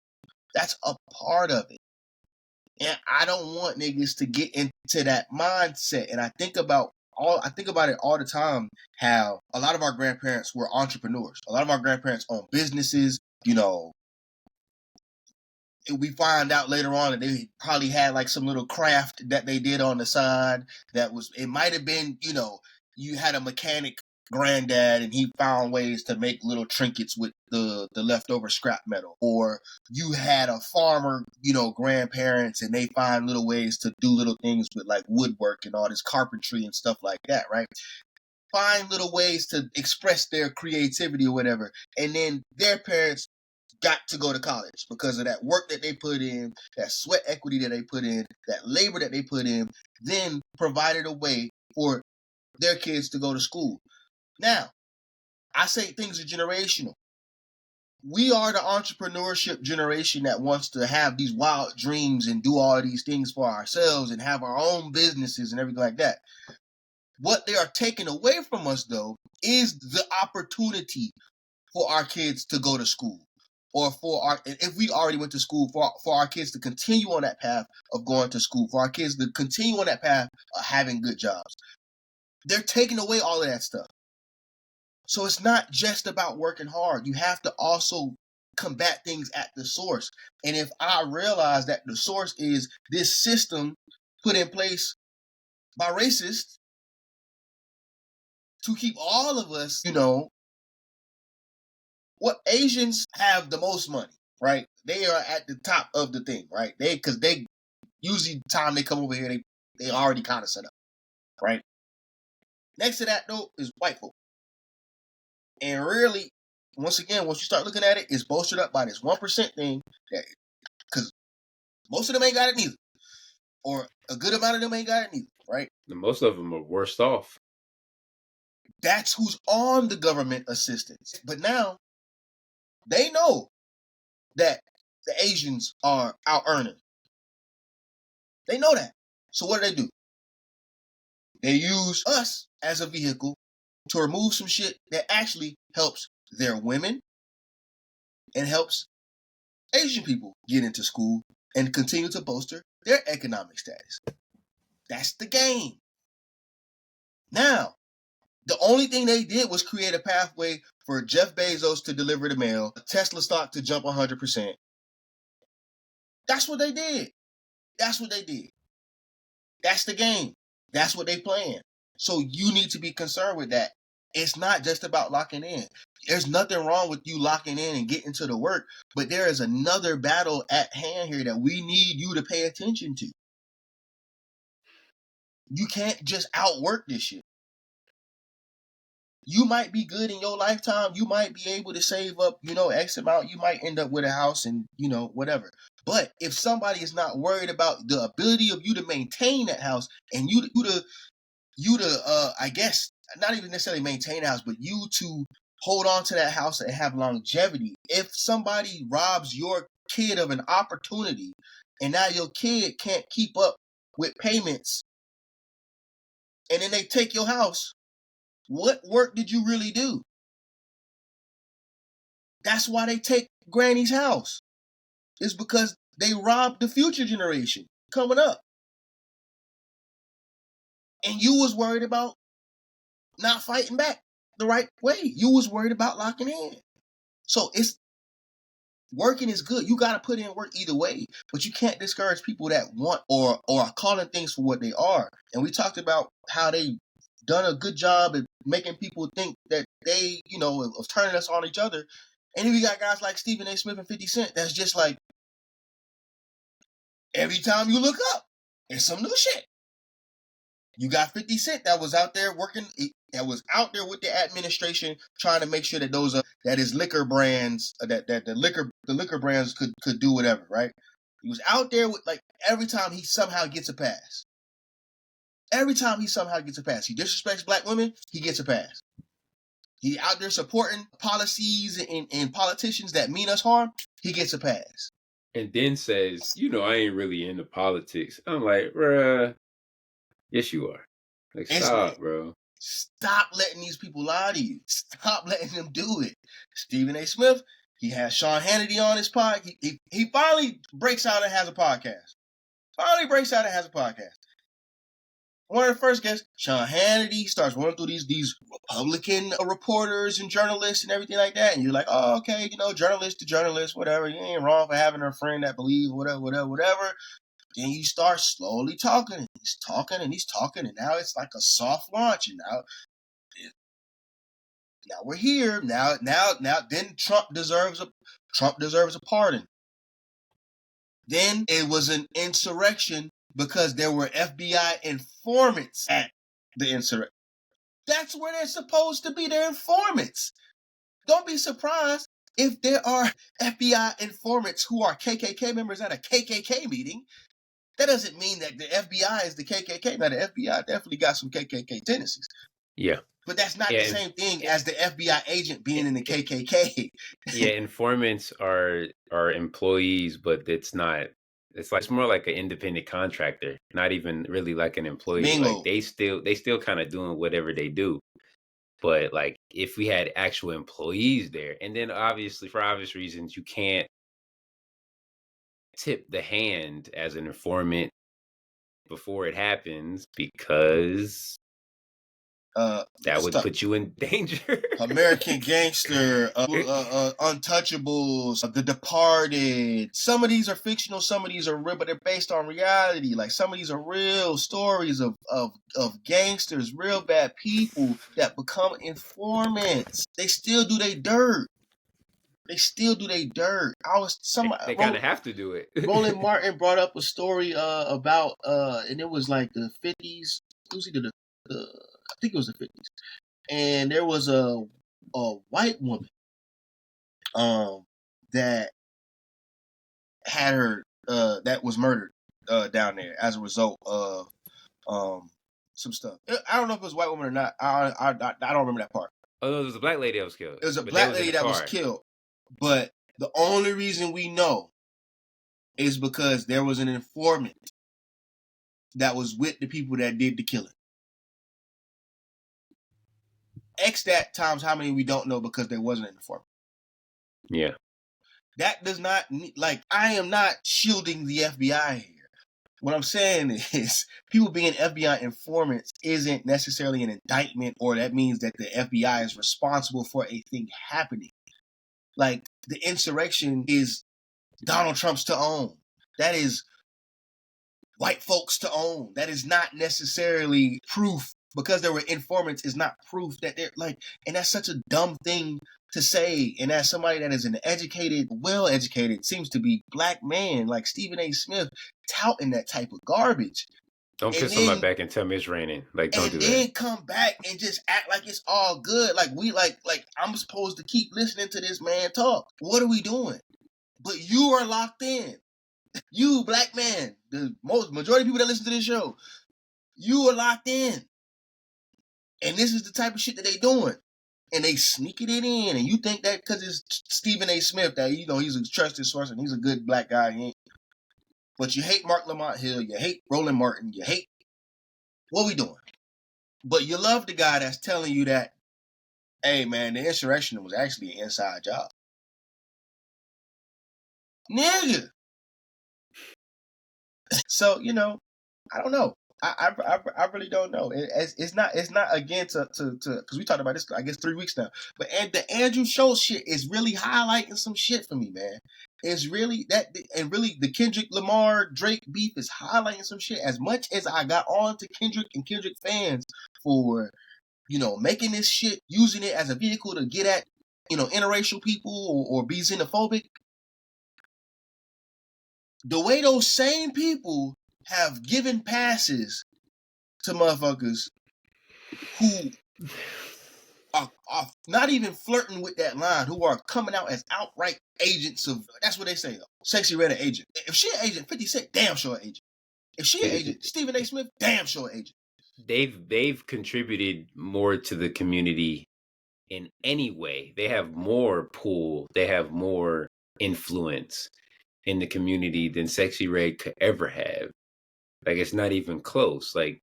That's a part of it. And I don't want niggas to get into that mindset. And I think about it all the time, how a lot of our grandparents were entrepreneurs. A lot of our grandparents owned businesses, you know. We find out later on that they probably had like some little craft that they did on the side it might have been, you know, you had a mechanic granddad and he found ways to make little trinkets with the leftover scrap metal, or you had a farmer, you know, grandparents, and they find little ways to do little things with like woodwork and all this carpentry and stuff like that, right? Find little ways to express their creativity or whatever, and then their parents got to go to college because of that work that they put in, that sweat equity that they put in, that labor that they put in, then provided a way for their kids to go to school. Now, I say things are generational. We are the entrepreneurship generation that wants to have these wild dreams and do all these things for ourselves and have our own businesses and everything like that. What they are taking away from us, though, is the opportunity for our kids to go to school, or if we already went to school, for our kids to continue on that path of going to school, for our kids to continue on that path of having good jobs. They're taking away all of that stuff. So it's not just about working hard. You have to also combat things at the source. And if I realize that the source is this system put in place by racists to keep all of us, you know, what Asians have the most money, right? They are at the top of the thing, right? Because they usually the time they come over here, they already kind of set up, right? Next to that, though, is white folk. And really, once again, once you start looking at it, it's bolstered up by this 1% thing, because most of them ain't got it neither. Or a good amount of them ain't got it neither, right? And most of them are worse off. That's who's on the government assistance. But now, they know that the Asians are out earning. They know that. So what do? They use us as a vehicle to remove some shit that actually helps their women and helps Asian people get into school and continue to bolster their economic status. That's the game. Now, the only thing they did was create a pathway for Jeff Bezos to deliver the mail, Tesla stock to jump 100%. That's what they did. That's what they did. That's the game. That's what they playing. So you need to be concerned with that. It's not just about locking in. There's nothing wrong with you locking in and getting to the work, but there is another battle at hand here that we need you to pay attention to. You can't just outwork this shit. You might be good in your lifetime. You might be able to save up, you know, X amount. You might end up with a house and, you know, whatever. But if somebody is not worried about the ability of you to maintain that house and you to I guess not even necessarily maintain a house, but you to hold on to that house and have longevity. If somebody robs your kid of an opportunity and now your kid can't keep up with payments and then they take your house, what work did you really do? That's why they take granny's house. It's because they robbed the future generation coming up. And you was worried about not fighting back the right way. You was worried about locking in. So it's working is good. You got to put in work either way, but you can't discourage people that want or are calling things for what they are. And we talked about how they done a good job at making people think that they, you know, of turning us on each other. And then we got guys like Stephen A. Smith and 50 Cent that's just like, every time you look up, it's some new shit. You got 50 Cent that was out there working, that was out there with the administration trying to make sure that those that his liquor brands, that the liquor brands could do whatever, right? He was out there with, like, every time he somehow gets a pass. Every time he somehow gets a pass. He disrespects black women, he gets a pass. He out there supporting policies and politicians that mean us harm, he gets a pass. And then says, I ain't really into politics. I'm like, bruh, yes you are. Like, stop, bro. Stop letting these people lie to you. Stop letting them do it. Stephen A. Smith, he has Sean Hannity on his podcast. He finally breaks out and has a podcast. One of the first guests, Sean Hannity, starts running through these Republican reporters and journalists and everything like that. And you're like, oh, okay, journalist to journalist, whatever. You ain't wrong for having a friend that believes whatever. Then you start slowly talking, and he's talking, and now it's like a soft launch, and now we're here. Now, then Trump deserves a pardon. Then it was an insurrection because there were FBI informants at the insurrection. That's where they're supposed to be. They're informants. Don't be surprised if there are FBI informants who are KKK members at a KKK meeting. That doesn't mean that the FBI is the KKK. Now, the FBI definitely got some KKK tendencies. Yeah. But that's not the same thing as the FBI agent being in the KKK. Yeah, informants are employees, but it's not. It's more like an independent contractor, not even really like an employee. Bingo. Like they still kind of doing whatever they do. But like if we had actual employees there, and then obviously for obvious reasons, you can't tip the hand as an informant before it happens because that would put you in danger. American Gangster, Untouchables, The Departed. Some of these are fictional, some of these are real, but they're based on reality. Like, some of these are real stories of gangsters, real bad people that become informants. They still do their dirt. They kind of have to do it. Roland Martin brought up a story about and it was like the 50s. It was either I think it was the 50s. And there was a white woman that had her that was murdered down there as a result of some stuff. I don't know if it was a white woman or not. I don't remember that part. Oh no, there was a black lady that was killed. It was a black lady that was killed. But the only reason we know is because there was an informant that was with the people that did the killing. X that times how many we don't know because there wasn't an informant. Yeah. That does not, like, I am not shielding the FBI here. What I'm saying is people being FBI informants isn't necessarily an indictment, or that means that the FBI is responsible for a thing happening. Like, the insurrection is Donald Trump's to own. That is white folks to own. That is not necessarily proof. Because there were informants is not proof that they're like, and that's such a dumb thing to say. And as somebody that is an educated, well-educated, seems to be black man like Stephen A. Smith touting that type of garbage. Don't piss on my back and tell me it's raining. Like, don't do that. And then come back and just act like it's all good. Like we like I'm supposed to keep listening to this man talk. What are we doing? But you are locked in. You, black man, the majority of people that listen to this show, you are locked in. And this is the type of shit that they doing. And they sneaking it in. And you think that because it's Stephen A. Smith that, he's a trusted source and he's a good black guy. But you hate Mark Lamont Hill. You hate Roland Martin. You hate... What we doing? But you love the guy that's telling you that, hey, man, the insurrection was actually an inside job. Nigga. So, I don't know. I really don't know. It's not again to because we talked about this I guess 3 weeks now. But the Andrew Schultz shit is really highlighting some shit for me, man. It's really that, and really the Kendrick Lamar Drake beef is highlighting some shit. As much as I got on to Kendrick and Kendrick fans for making this shit, using it as a vehicle to get at interracial people or be xenophobic, the way those same people have given passes to motherfuckers who are not even flirting with that line, who are coming out as outright agents of, that's what they say, sexy red agent. If she an agent, 50 Cent, damn sure an agent. If she an agent, Stephen A. Smith, damn sure an agent. They've contributed more to the community in any way. They have more pull, they have more influence in the community than Sexy Red could ever have. Like, it's not even close. Like,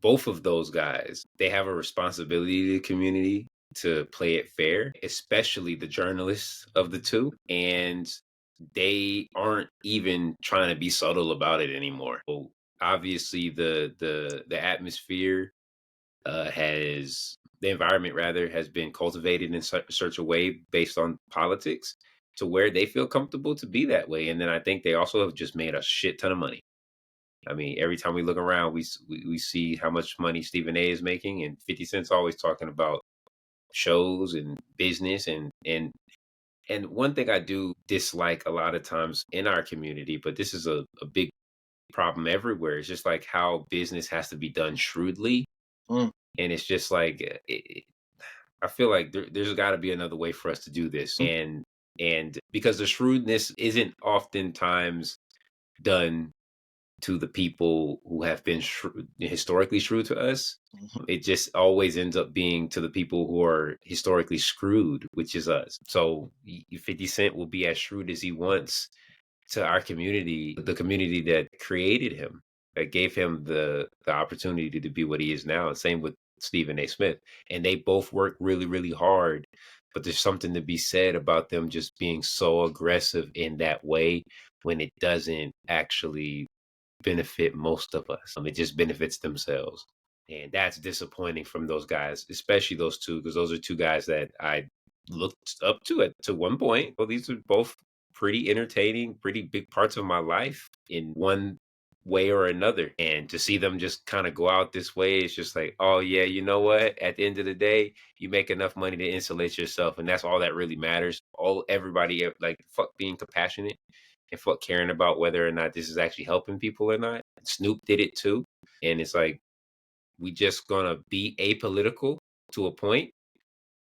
both of those guys, they have a responsibility to the community to play it fair, especially the journalists of the two. And they aren't even trying to be subtle about it anymore. So obviously the atmosphere has the environment rather has been cultivated in such a way based on politics to where they feel comfortable to be that way. And then I think they also have just made a shit ton of money. I mean, every time we look around, we see how much money Stephen A is making, and 50 Cent's always talking about shows and business and one thing I do dislike a lot of times in our community, but this is a big problem everywhere. It's just like how business has to be done shrewdly, Mm. and it's just like I feel like there's got to be another way for us to do this, and because the shrewdness isn't oftentimes done to the people who have been historically shrewd to us. It just always ends up being to the people who are historically screwed, which is us. So 50 Cent will be as shrewd as he wants to our community, the community that created him, that gave him the opportunity to be what he is now. And same with Stephen A. Smith. And they both work really, really hard. But there's something to be said about them just being so aggressive in that way when it doesn't actually benefit most of us. It just benefits themselves. And that's disappointing from those guys, especially those two, because those are two guys that I looked up to at to one point. Well, these are both pretty entertaining, pretty big parts of my life in one way or another. And to see them just kind of go out this way, it's just like, oh yeah, you know what? At the end of the day, you make enough money to insulate yourself, and that's all that really matters. Everybody like fuck being compassionate and fuck caring about whether or not this is actually helping people or not. Snoop did it too. And it's like, we just gonna be apolitical to a point,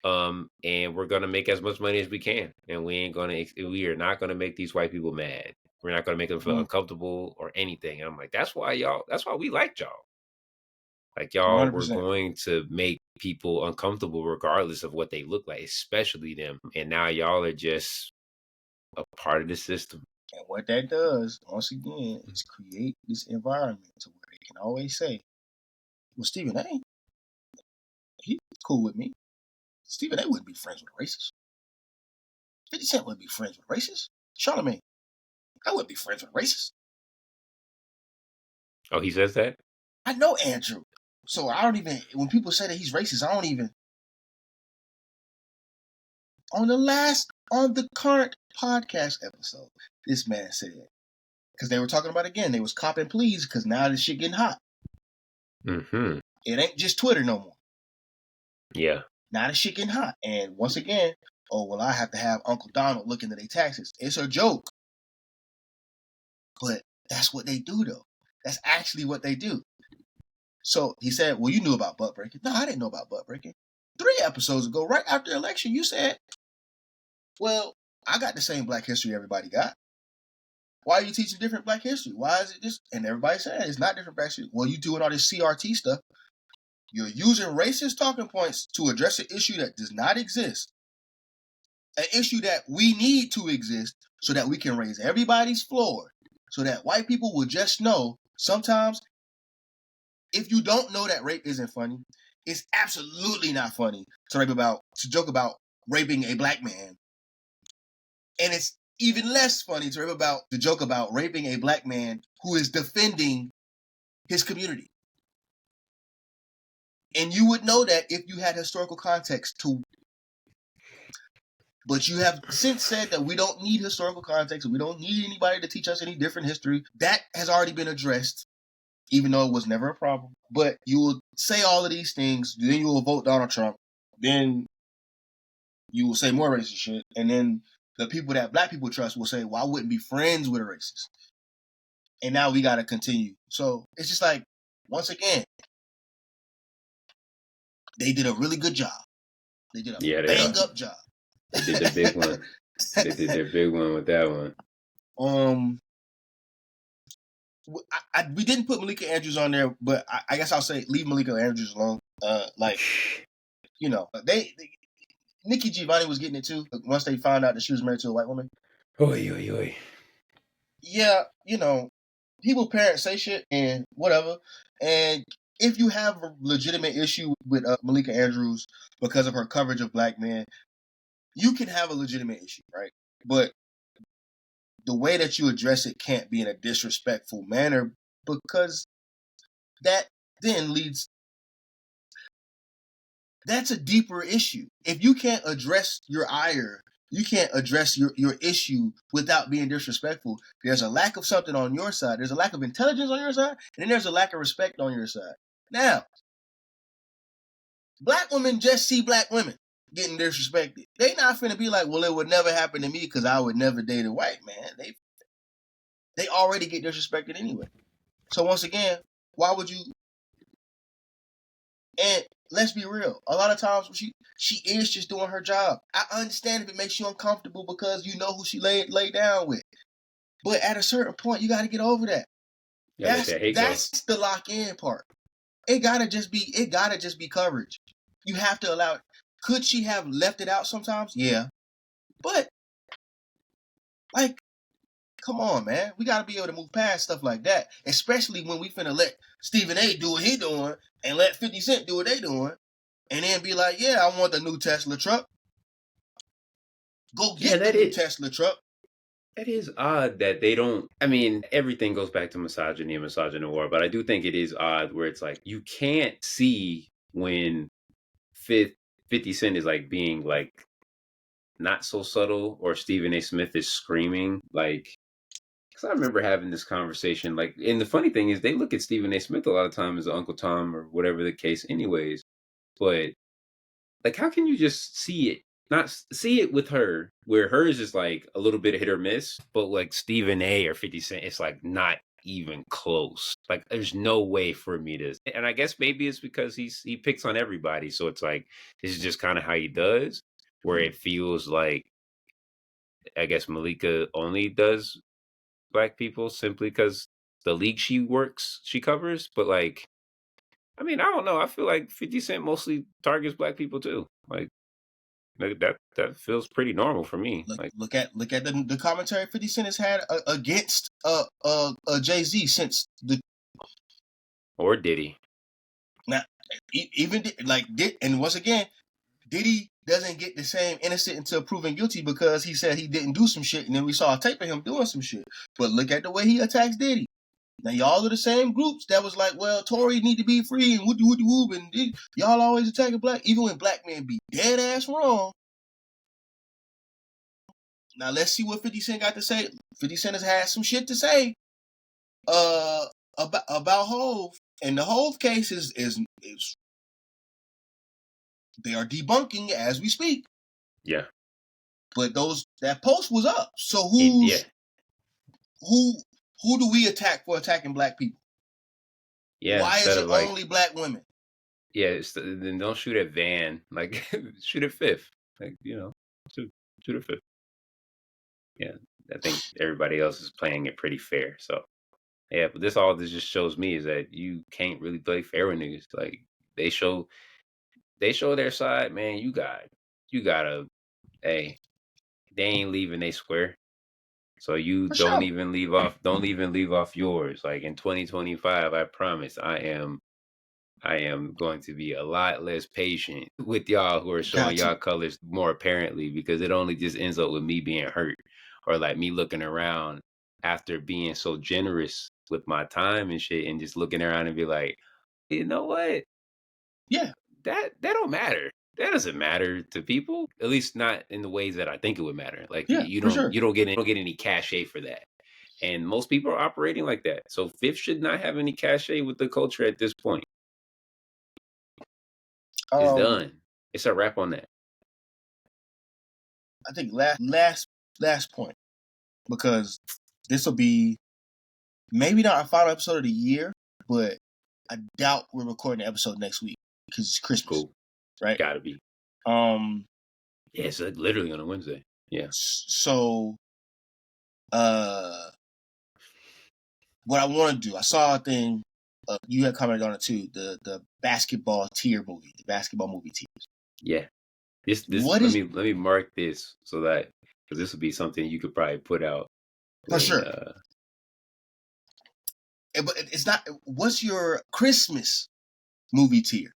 and we're gonna make as much money as we can, and we are not gonna make these white people mad. We're not gonna make them feel uncomfortable or anything. And I'm like, that's why we liked y'all. Like, y'all were 100%. going to make people uncomfortable regardless of what they look like, especially them. And now y'all are just a part of the system. And what that does, once again, is create this environment to where they can always say, well, Stephen A, he's cool with me. Stephen A wouldn't be friends with a racist. 50 Cent wouldn't be friends with a racist. Charlamagne, I wouldn't be friends with a racist. Oh, he says that? I know Andrew. So I don't even, when people say that he's racist, I don't even. On the current podcast episode, this man said, because they were talking about, again, they was copping pleas because now this shit getting hot. Mm-hmm. It ain't just Twitter no more. Yeah. Now the shit getting hot. And once again, oh, well, I have to have Uncle Donald look into their taxes. It's a joke. But that's what they do, though. That's actually what they do. So he said, well, you knew about butt breaking. No, I didn't know about butt breaking. 3 episodes ago, right after the election, you said, well, I got the same black history everybody got. Why are you teaching different black history? Why is it just, and everybody said it's not different black history. Well, you doing all this CRT stuff. You're using racist talking points to address an issue that does not exist. An issue that we need to exist so that we can raise everybody's floor. So that white people will just know sometimes if you don't know that rape isn't funny, it's absolutely not funny to joke about raping a black man. And it's even less funny to joke about raping a black man who is defending his community. And you would know that if you had historical context too. But you have since said that we don't need historical context and we don't need anybody to teach us any different history. That has already been addressed, even though it was never a problem. But you will say all of these things, then you will vote Donald Trump. Then you will say more racist shit, and then the people that black people trust will say, "Well, I wouldn't be friends with a racist." And now we got to continue. So it's just like, once again, they did a really good job. They did a Yeah, bang up job. they did the big one. They did their big one with that one. We didn't put Malika Andrews on there, but I guess I'll say leave Malika Andrews alone. Like, you know, Nikki Giovanni was getting it too once they found out that she was married to a white woman. Oy, oy, oy. Yeah, you know, people parents say shit and whatever. And if you have a legitimate issue with Malika Andrews because of her coverage of black men, you can have a legitimate issue, right? But the way that you address it can't be in a disrespectful manner, because that then leads, that's a deeper issue. If you can't address your ire, you can't address your issue without being disrespectful, there's a lack of something on your side. There's a lack of intelligence on your side, and then there's a lack of respect on your side. Now, black women just see black women getting disrespected. They not finna be like, well, it would never happen to me because I would never date a white man. They already get disrespected anyway. So once again, why would you? And let's be real. A lot of times she is just doing her job. I understand if it makes you uncomfortable because you know who she laid down with. But at a certain point, you got to get over that. Yeah, let that hate go. That's the lock in part. It gotta just be coverage. You have to allow it. Could she have left it out sometimes? Yeah. But like, come on, man. We gotta be able to move past stuff like that. Especially when we finna let Stephen A do what he doing and let 50 Cent do what they doing. And then be like, yeah, I want the new Tesla truck. Go get the new Tesla truck. That is odd that they don't. I mean, everything goes back to misogyny and misogynoir, but I do think it is odd where it's like you can't see when 50 Cent is like being like not so subtle or Stephen A. Smith is screaming. Like, because I remember having this conversation. Like, and the funny thing is, they look at Stephen A. Smith a lot of times as Uncle Tom or whatever the case, anyways. But like, how can you just see it? Not see it with her, where hers is like a little bit hit or miss, but like Stephen A. or 50 Cent, it's like not even close. Like, there's no way for me to. And I guess maybe it's because he picks on everybody, so it's like this is just kind of how he does. Where it feels like, I guess Malika only does black people simply because the league she covers. But like, I mean, I don't know. I feel like 50 Cent mostly targets black people too. Like that feels pretty normal for me. Like, Look at the commentary 50 Cent has had against Jay-Z since the. Or Diddy. Now, even like and once again, Diddy doesn't get the same innocent until proven guilty because he said he didn't do some shit, and then we saw a tape of him doing some shit. But look at the way he attacks Diddy. Now y'all are the same groups that was like, well, Tory need to be free and woody woody whoop, and y'all always attacking black, even when black men be dead ass wrong. Now let's see what 50 Cent got to say. 50 Cent has had some shit to say about Hove. And the Hove case is they are debunking as we speak. Yeah. But that post was up. So who do we attack for attacking black people? Yeah. Why is it like, only black women? Yeah, then don't shoot at Van. Like, shoot at Fifth. Like, shoot at Fifth. Yeah, I think everybody else is playing it pretty fair. So yeah, but this just shows me is that you can't really play fair with niggas. Like, they show their side, man. You gotta, hey, they ain't leaving they square. So you For sure. don't even leave off yours. Like, in 2025, I promise I am going to be a lot less patient with y'all who are showing y'all colors more apparently, because it only just ends up with me being hurt, or like me looking around after being so generous with my time and shit, and just looking around and be like, you know what? Yeah. That don't matter. That doesn't matter to people, at least not in the ways that I think it would matter. Like, Yeah, for sure. you don't get any cachet for that. And most people are operating like that. So Fifth should not have any cachet with the culture at this point. It's done. It's a wrap on that. I think last point, because this will be maybe not our final episode of the year, but I doubt we're recording the episode next week because it's Christmas, Cool. right? Gotta be. Um, Yeah, it's literally on a Wednesday. Yeah. So, what I want to do, I saw a thing. You had commented on it too. The basketball movie tiers. Yeah. This What let is me mark this so that because this would be something you could probably put out for when sure? But it's not. What's your Christmas movie tier?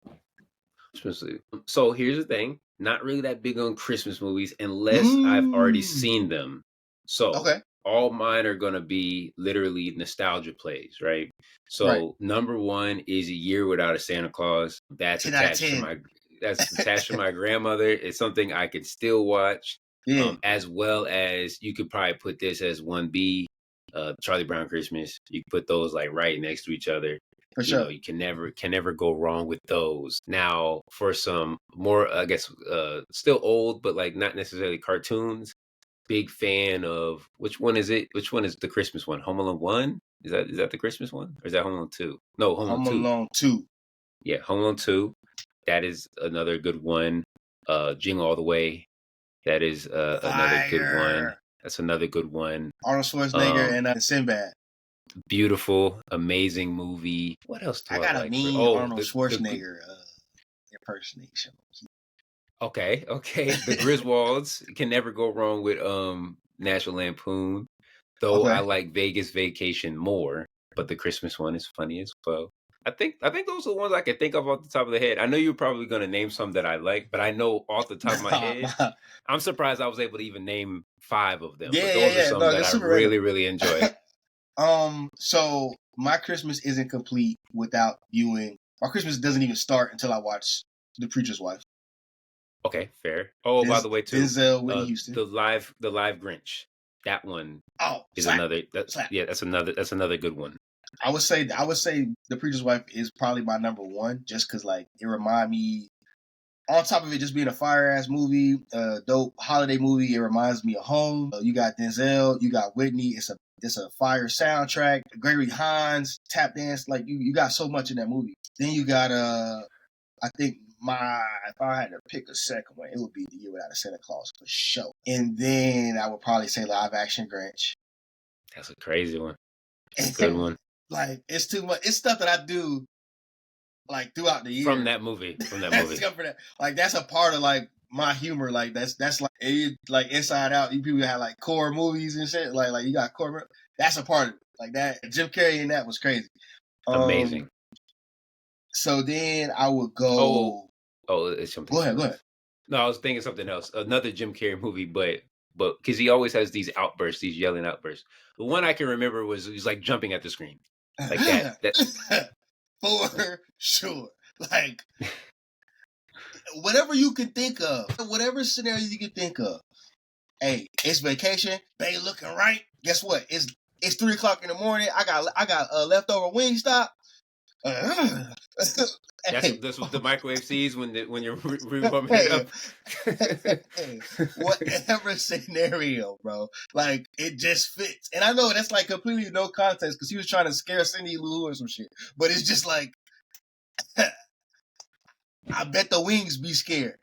especially. So here's the thing: not really that big on Christmas movies unless I've already seen them. So Okay, all mine are gonna be literally nostalgia plays, right? right. So number one is A Year Without a Santa Claus. 10 out of 10. That's attached to my grandmother. It's something I can still watch. Yeah, As well as you could probably put this as 1B, Charlie Brown Christmas. You can put those like right next to each other. for You know, sure. you can never go wrong with those. Now, for some more, I guess, still old, but like not necessarily cartoons. Big fan of which one is it? Which one is the Christmas one? Home Alone 1? Is that the Christmas one? Or is that Home Alone 2? No, Home Alone Home 2. Alone 2. Yeah, Home Alone 2. That is another good one. Jingle All the Way. That is another good one. Fire. That's another good one. Arnold Schwarzenegger and Sinbad. Beautiful, amazing movie. What else do I I got a like? mean Oh, Arnold Schwarzenegger impersonation. okay, okay. The Griswolds can never go wrong with National Lampoon. Though I Okay. like Vegas Vacation more, but the Christmas one is funny as well. I think those are the ones I can think of off the top of the head. I know you're probably gonna name some that I like, but I know off the top of my head, I'm surprised I was able to even name 5 of them. But those are Yeah. some No, that they're I super random. really, really enjoy. So my Christmas isn't complete without viewing. My Christmas doesn't even start until I watch The Preacher's Wife. Okay, fair. Oh, by the way, too, Denzel, Whitney Houston. the live Grinch. That one Oh, is slap, another. slap. Yeah, that's another good one. I would say The Preacher's Wife is probably my number one, just because like it remind me. On top of it just being a fire ass movie, dope holiday movie, it reminds me of home. You got Denzel, you got Whitney. It's a fire soundtrack. Gregory Hines tap dance, like you got so much in that movie. Then you got I think if I had to pick a second one, it would be The Year Without a Santa Claus for sure. And then I would probably say live action Grinch. That's a crazy one. That's a good one. Like it's too much. It's stuff that I do like throughout the year. From that movie. Like that's a part of like my humor. Like that's like Inside Out. You people have like core movies and shit. Like you got core. That's a part of it. Like that. Jim Carrey in that was crazy. Amazing. So then I would Oh, go. it's something. Go ahead. No, I was thinking something else. Another Jim Carrey movie, but because he always has these outbursts, these yelling outbursts. The one I can remember was he's like jumping at the screen, like that. For sure. Like whatever you can think of, whatever scenario you can think of. Hey, it's vacation. They looking right. Guess what? It's 3:00 in the morning. I got leftover Wingstop. That's what the microwave sees when you're rewarming it up. Whatever scenario, bro. Like it just fits. And I know that's like completely no context because he was trying to scare Cindy Lou or some shit. But it's just like I bet the wings be scared.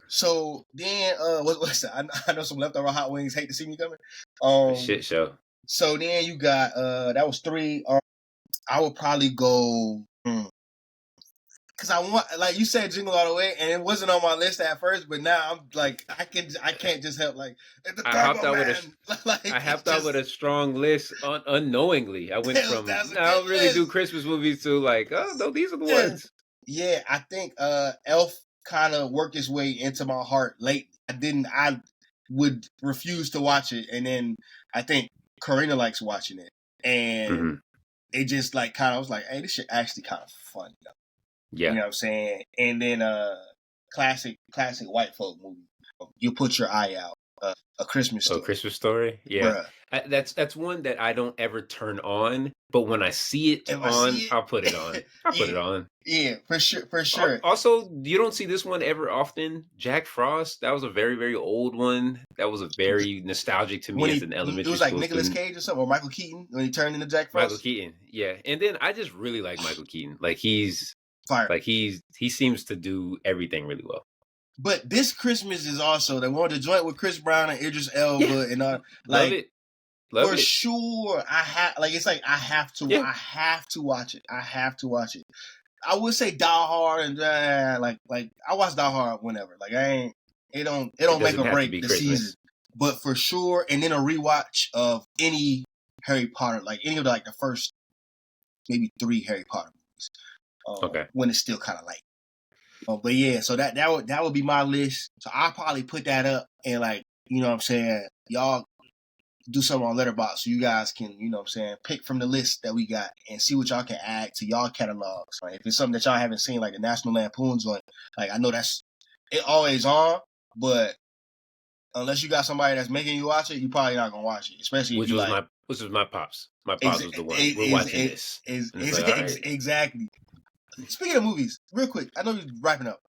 So then what's that? I know some leftover hot wings hate to see me coming. Shit show. So then you got that was 3. I would probably go because I want, like you said, Jingle All the Way, and it wasn't on my list at first, but now I'm like, I can't just help like the I hopped out with a strong list unknowingly. I went from I don't really do Christmas movies to like, oh no, these are the ones. Yeah, I think Elf kind of worked its way into my heart late. I would refuse to watch it, and then I think Karina likes watching it, and it just like kind of was like, hey, this shit actually kind of fun. Yeah, you know what I'm saying. And then classic white folk movie. You Put Your Eye Out. A Christmas Oh, Story, Christmas Story? Yeah. bruh. That's one that I don't ever turn on, but when I see it If I on, see I'll put it on. it, I'll put yeah, it on. yeah, for sure, for sure. Also, you don't see this one ever often. Jack Frost, that was a very, very old one. That was a The, very nostalgic to me when as an it elementary was like school Nicolas student. Cage or something, or Michael Keaton when he turned into Jack Michael Frost. Keaton, yeah. And then I just really like Michael Keaton. Fire. He seems to do everything really well. But this Christmas is also they wanted to joint with Chris Brown and Idris Yeah, Elba and love like it, love for it. sure. I have like it's like Yeah, I have to watch it. I have to watch it. I would say Die Hard and like I watch Die Hard whenever. Like I ain't it it don't make doesn't or have to break be the season. Christmas. But for sure, and then a rewatch of any Harry Potter, like any of the first maybe 3 Harry Potter movies, Okay. when it's still kind of light. But yeah, so that would be my list. So I'll probably put that up and like you know what I'm saying, y'all do something on Letterboxd so you guys can, you know what I'm saying, pick from the list that we got and see what y'all can add to y'all catalogs. Like if it's something that y'all haven't seen, like the National Lampoon joint, like I know that's it always on, but unless you got somebody that's making you watch it, you probably not gonna watch it. Especially if you like Which was my pops. My ex- pops was the one. We're watching this, and it's like, all right. exactly. Speaking of movies, real quick, I know you're wrapping up.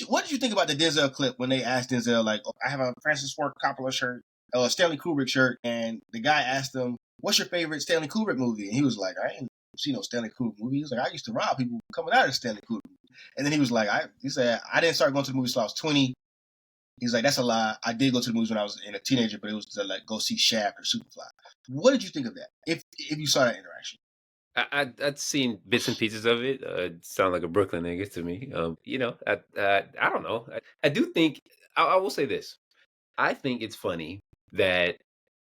What did you think about the Denzel clip when they asked Denzel, like, oh, I have a Francis Ford Coppola shirt, a Stanley Kubrick shirt, and the guy asked him, what's your favorite Stanley Kubrick movie? And he was like, I ain't seen no Stanley Kubrick movie. He was like, I used to rob people coming out of Stanley Kubrick. And then he was like, he said, I didn't start going to the movies until I was 20. He's like, that's a lie. I did go to the movies when I was a teenager, but it was to like go see Shaft or Superfly. What did you think of that? If you saw that interaction? I'd seen bits and pieces of it. Sound like a Brooklyn nigga to me. I don't know. I do think I will say this. I think it's funny that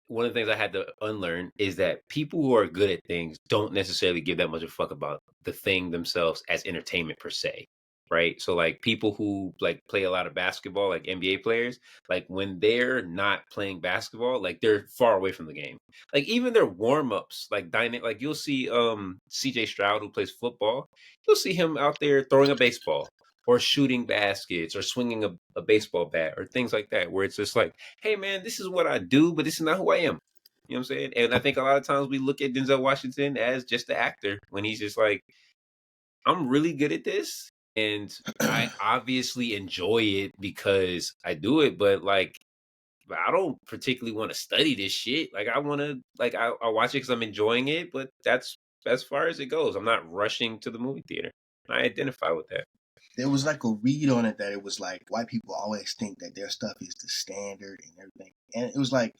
one of the things I had to unlearn is that people who are good at things don't necessarily give that much a fuck about the thing themselves as entertainment per se. Right. So like people who like play a lot of basketball, like NBA players, like when they're not playing basketball, like they're far away from the game. Like even their warm-ups, like like you'll see CJ Stroud who plays football, you'll see him out there throwing a baseball or shooting baskets or swinging a baseball bat or things like that, where it's just like, hey man, this is what I do, but this is not who I am. You know what I'm saying? And I think a lot of times we look at Denzel Washington as just the actor when he's just like, I'm really good at this. And I obviously enjoy it because I do it, but like, I don't particularly want to study this shit. Like, I want to, like, I watch it because I'm enjoying it, but that's as far as it goes. I'm not rushing to the movie theater. I identify with that. There was like a read on it that it was like white people always think that their stuff is the standard and everything. And it was like,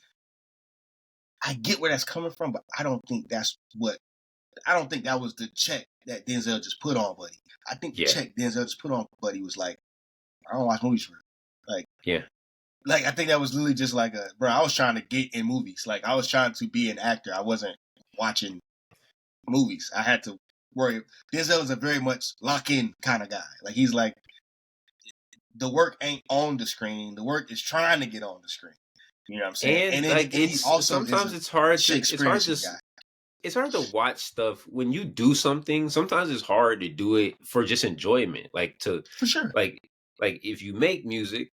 I get where that's coming from, but I don't think I don't think that was the check that Denzel just put on Buddy. I think the Yeah. check Denzel just put on Buddy was like, I don't watch movies for real. Yeah. Like I think that was literally just like bro, I was trying to get in movies. Like I was trying to be an actor. I wasn't watching movies. I had to worry. Denzel is a very much lock in kind of guy. Like he's like the work ain't on the screen. The work is trying to get on the screen. You know what I'm saying? And And like he it's also is sometimes a Shakespearean guy. it's hard to watch stuff when you do something. Sometimes it's hard to do it for just enjoyment. For sure. Like like if you make music,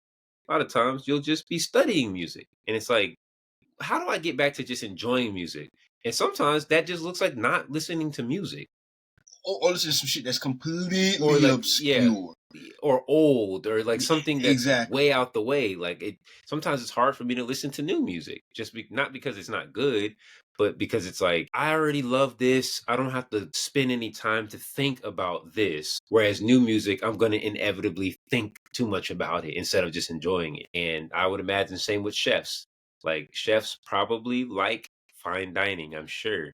a lot of times you'll just be studying music. And it's like, how do I get back to just enjoying music? And sometimes that just looks like not listening to music. Or listen to some shit that's Or completely like, yeah, obscure. or old, or like something that's Exactly. way out the way. Like it sometimes it's hard for me to listen to new music, not because it's not good, but because it's like, I already love this, I don't have to spend any time to think about this. Whereas new music, I'm going to inevitably think too much about it instead of just enjoying it. And I would imagine same with chefs. Like chefs probably like fine dining, I'm sure.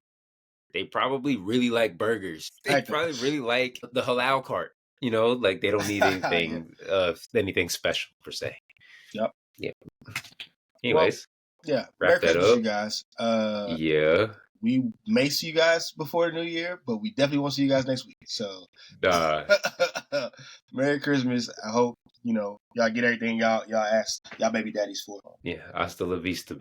They probably really like burgers. They Heck, probably really like the halal cart. You know, like they don't need yeah. anything special per se. Yep. Yeah. Well, Anyways, yeah. wrap Merry that Christmas, you up. guys. Yeah. We may see you guys before the new year, but we definitely won't see you guys next week. So, Uh Merry Christmas. I hope y'all get everything y'all asked y'all baby daddies for. yeah. Hasta la vista.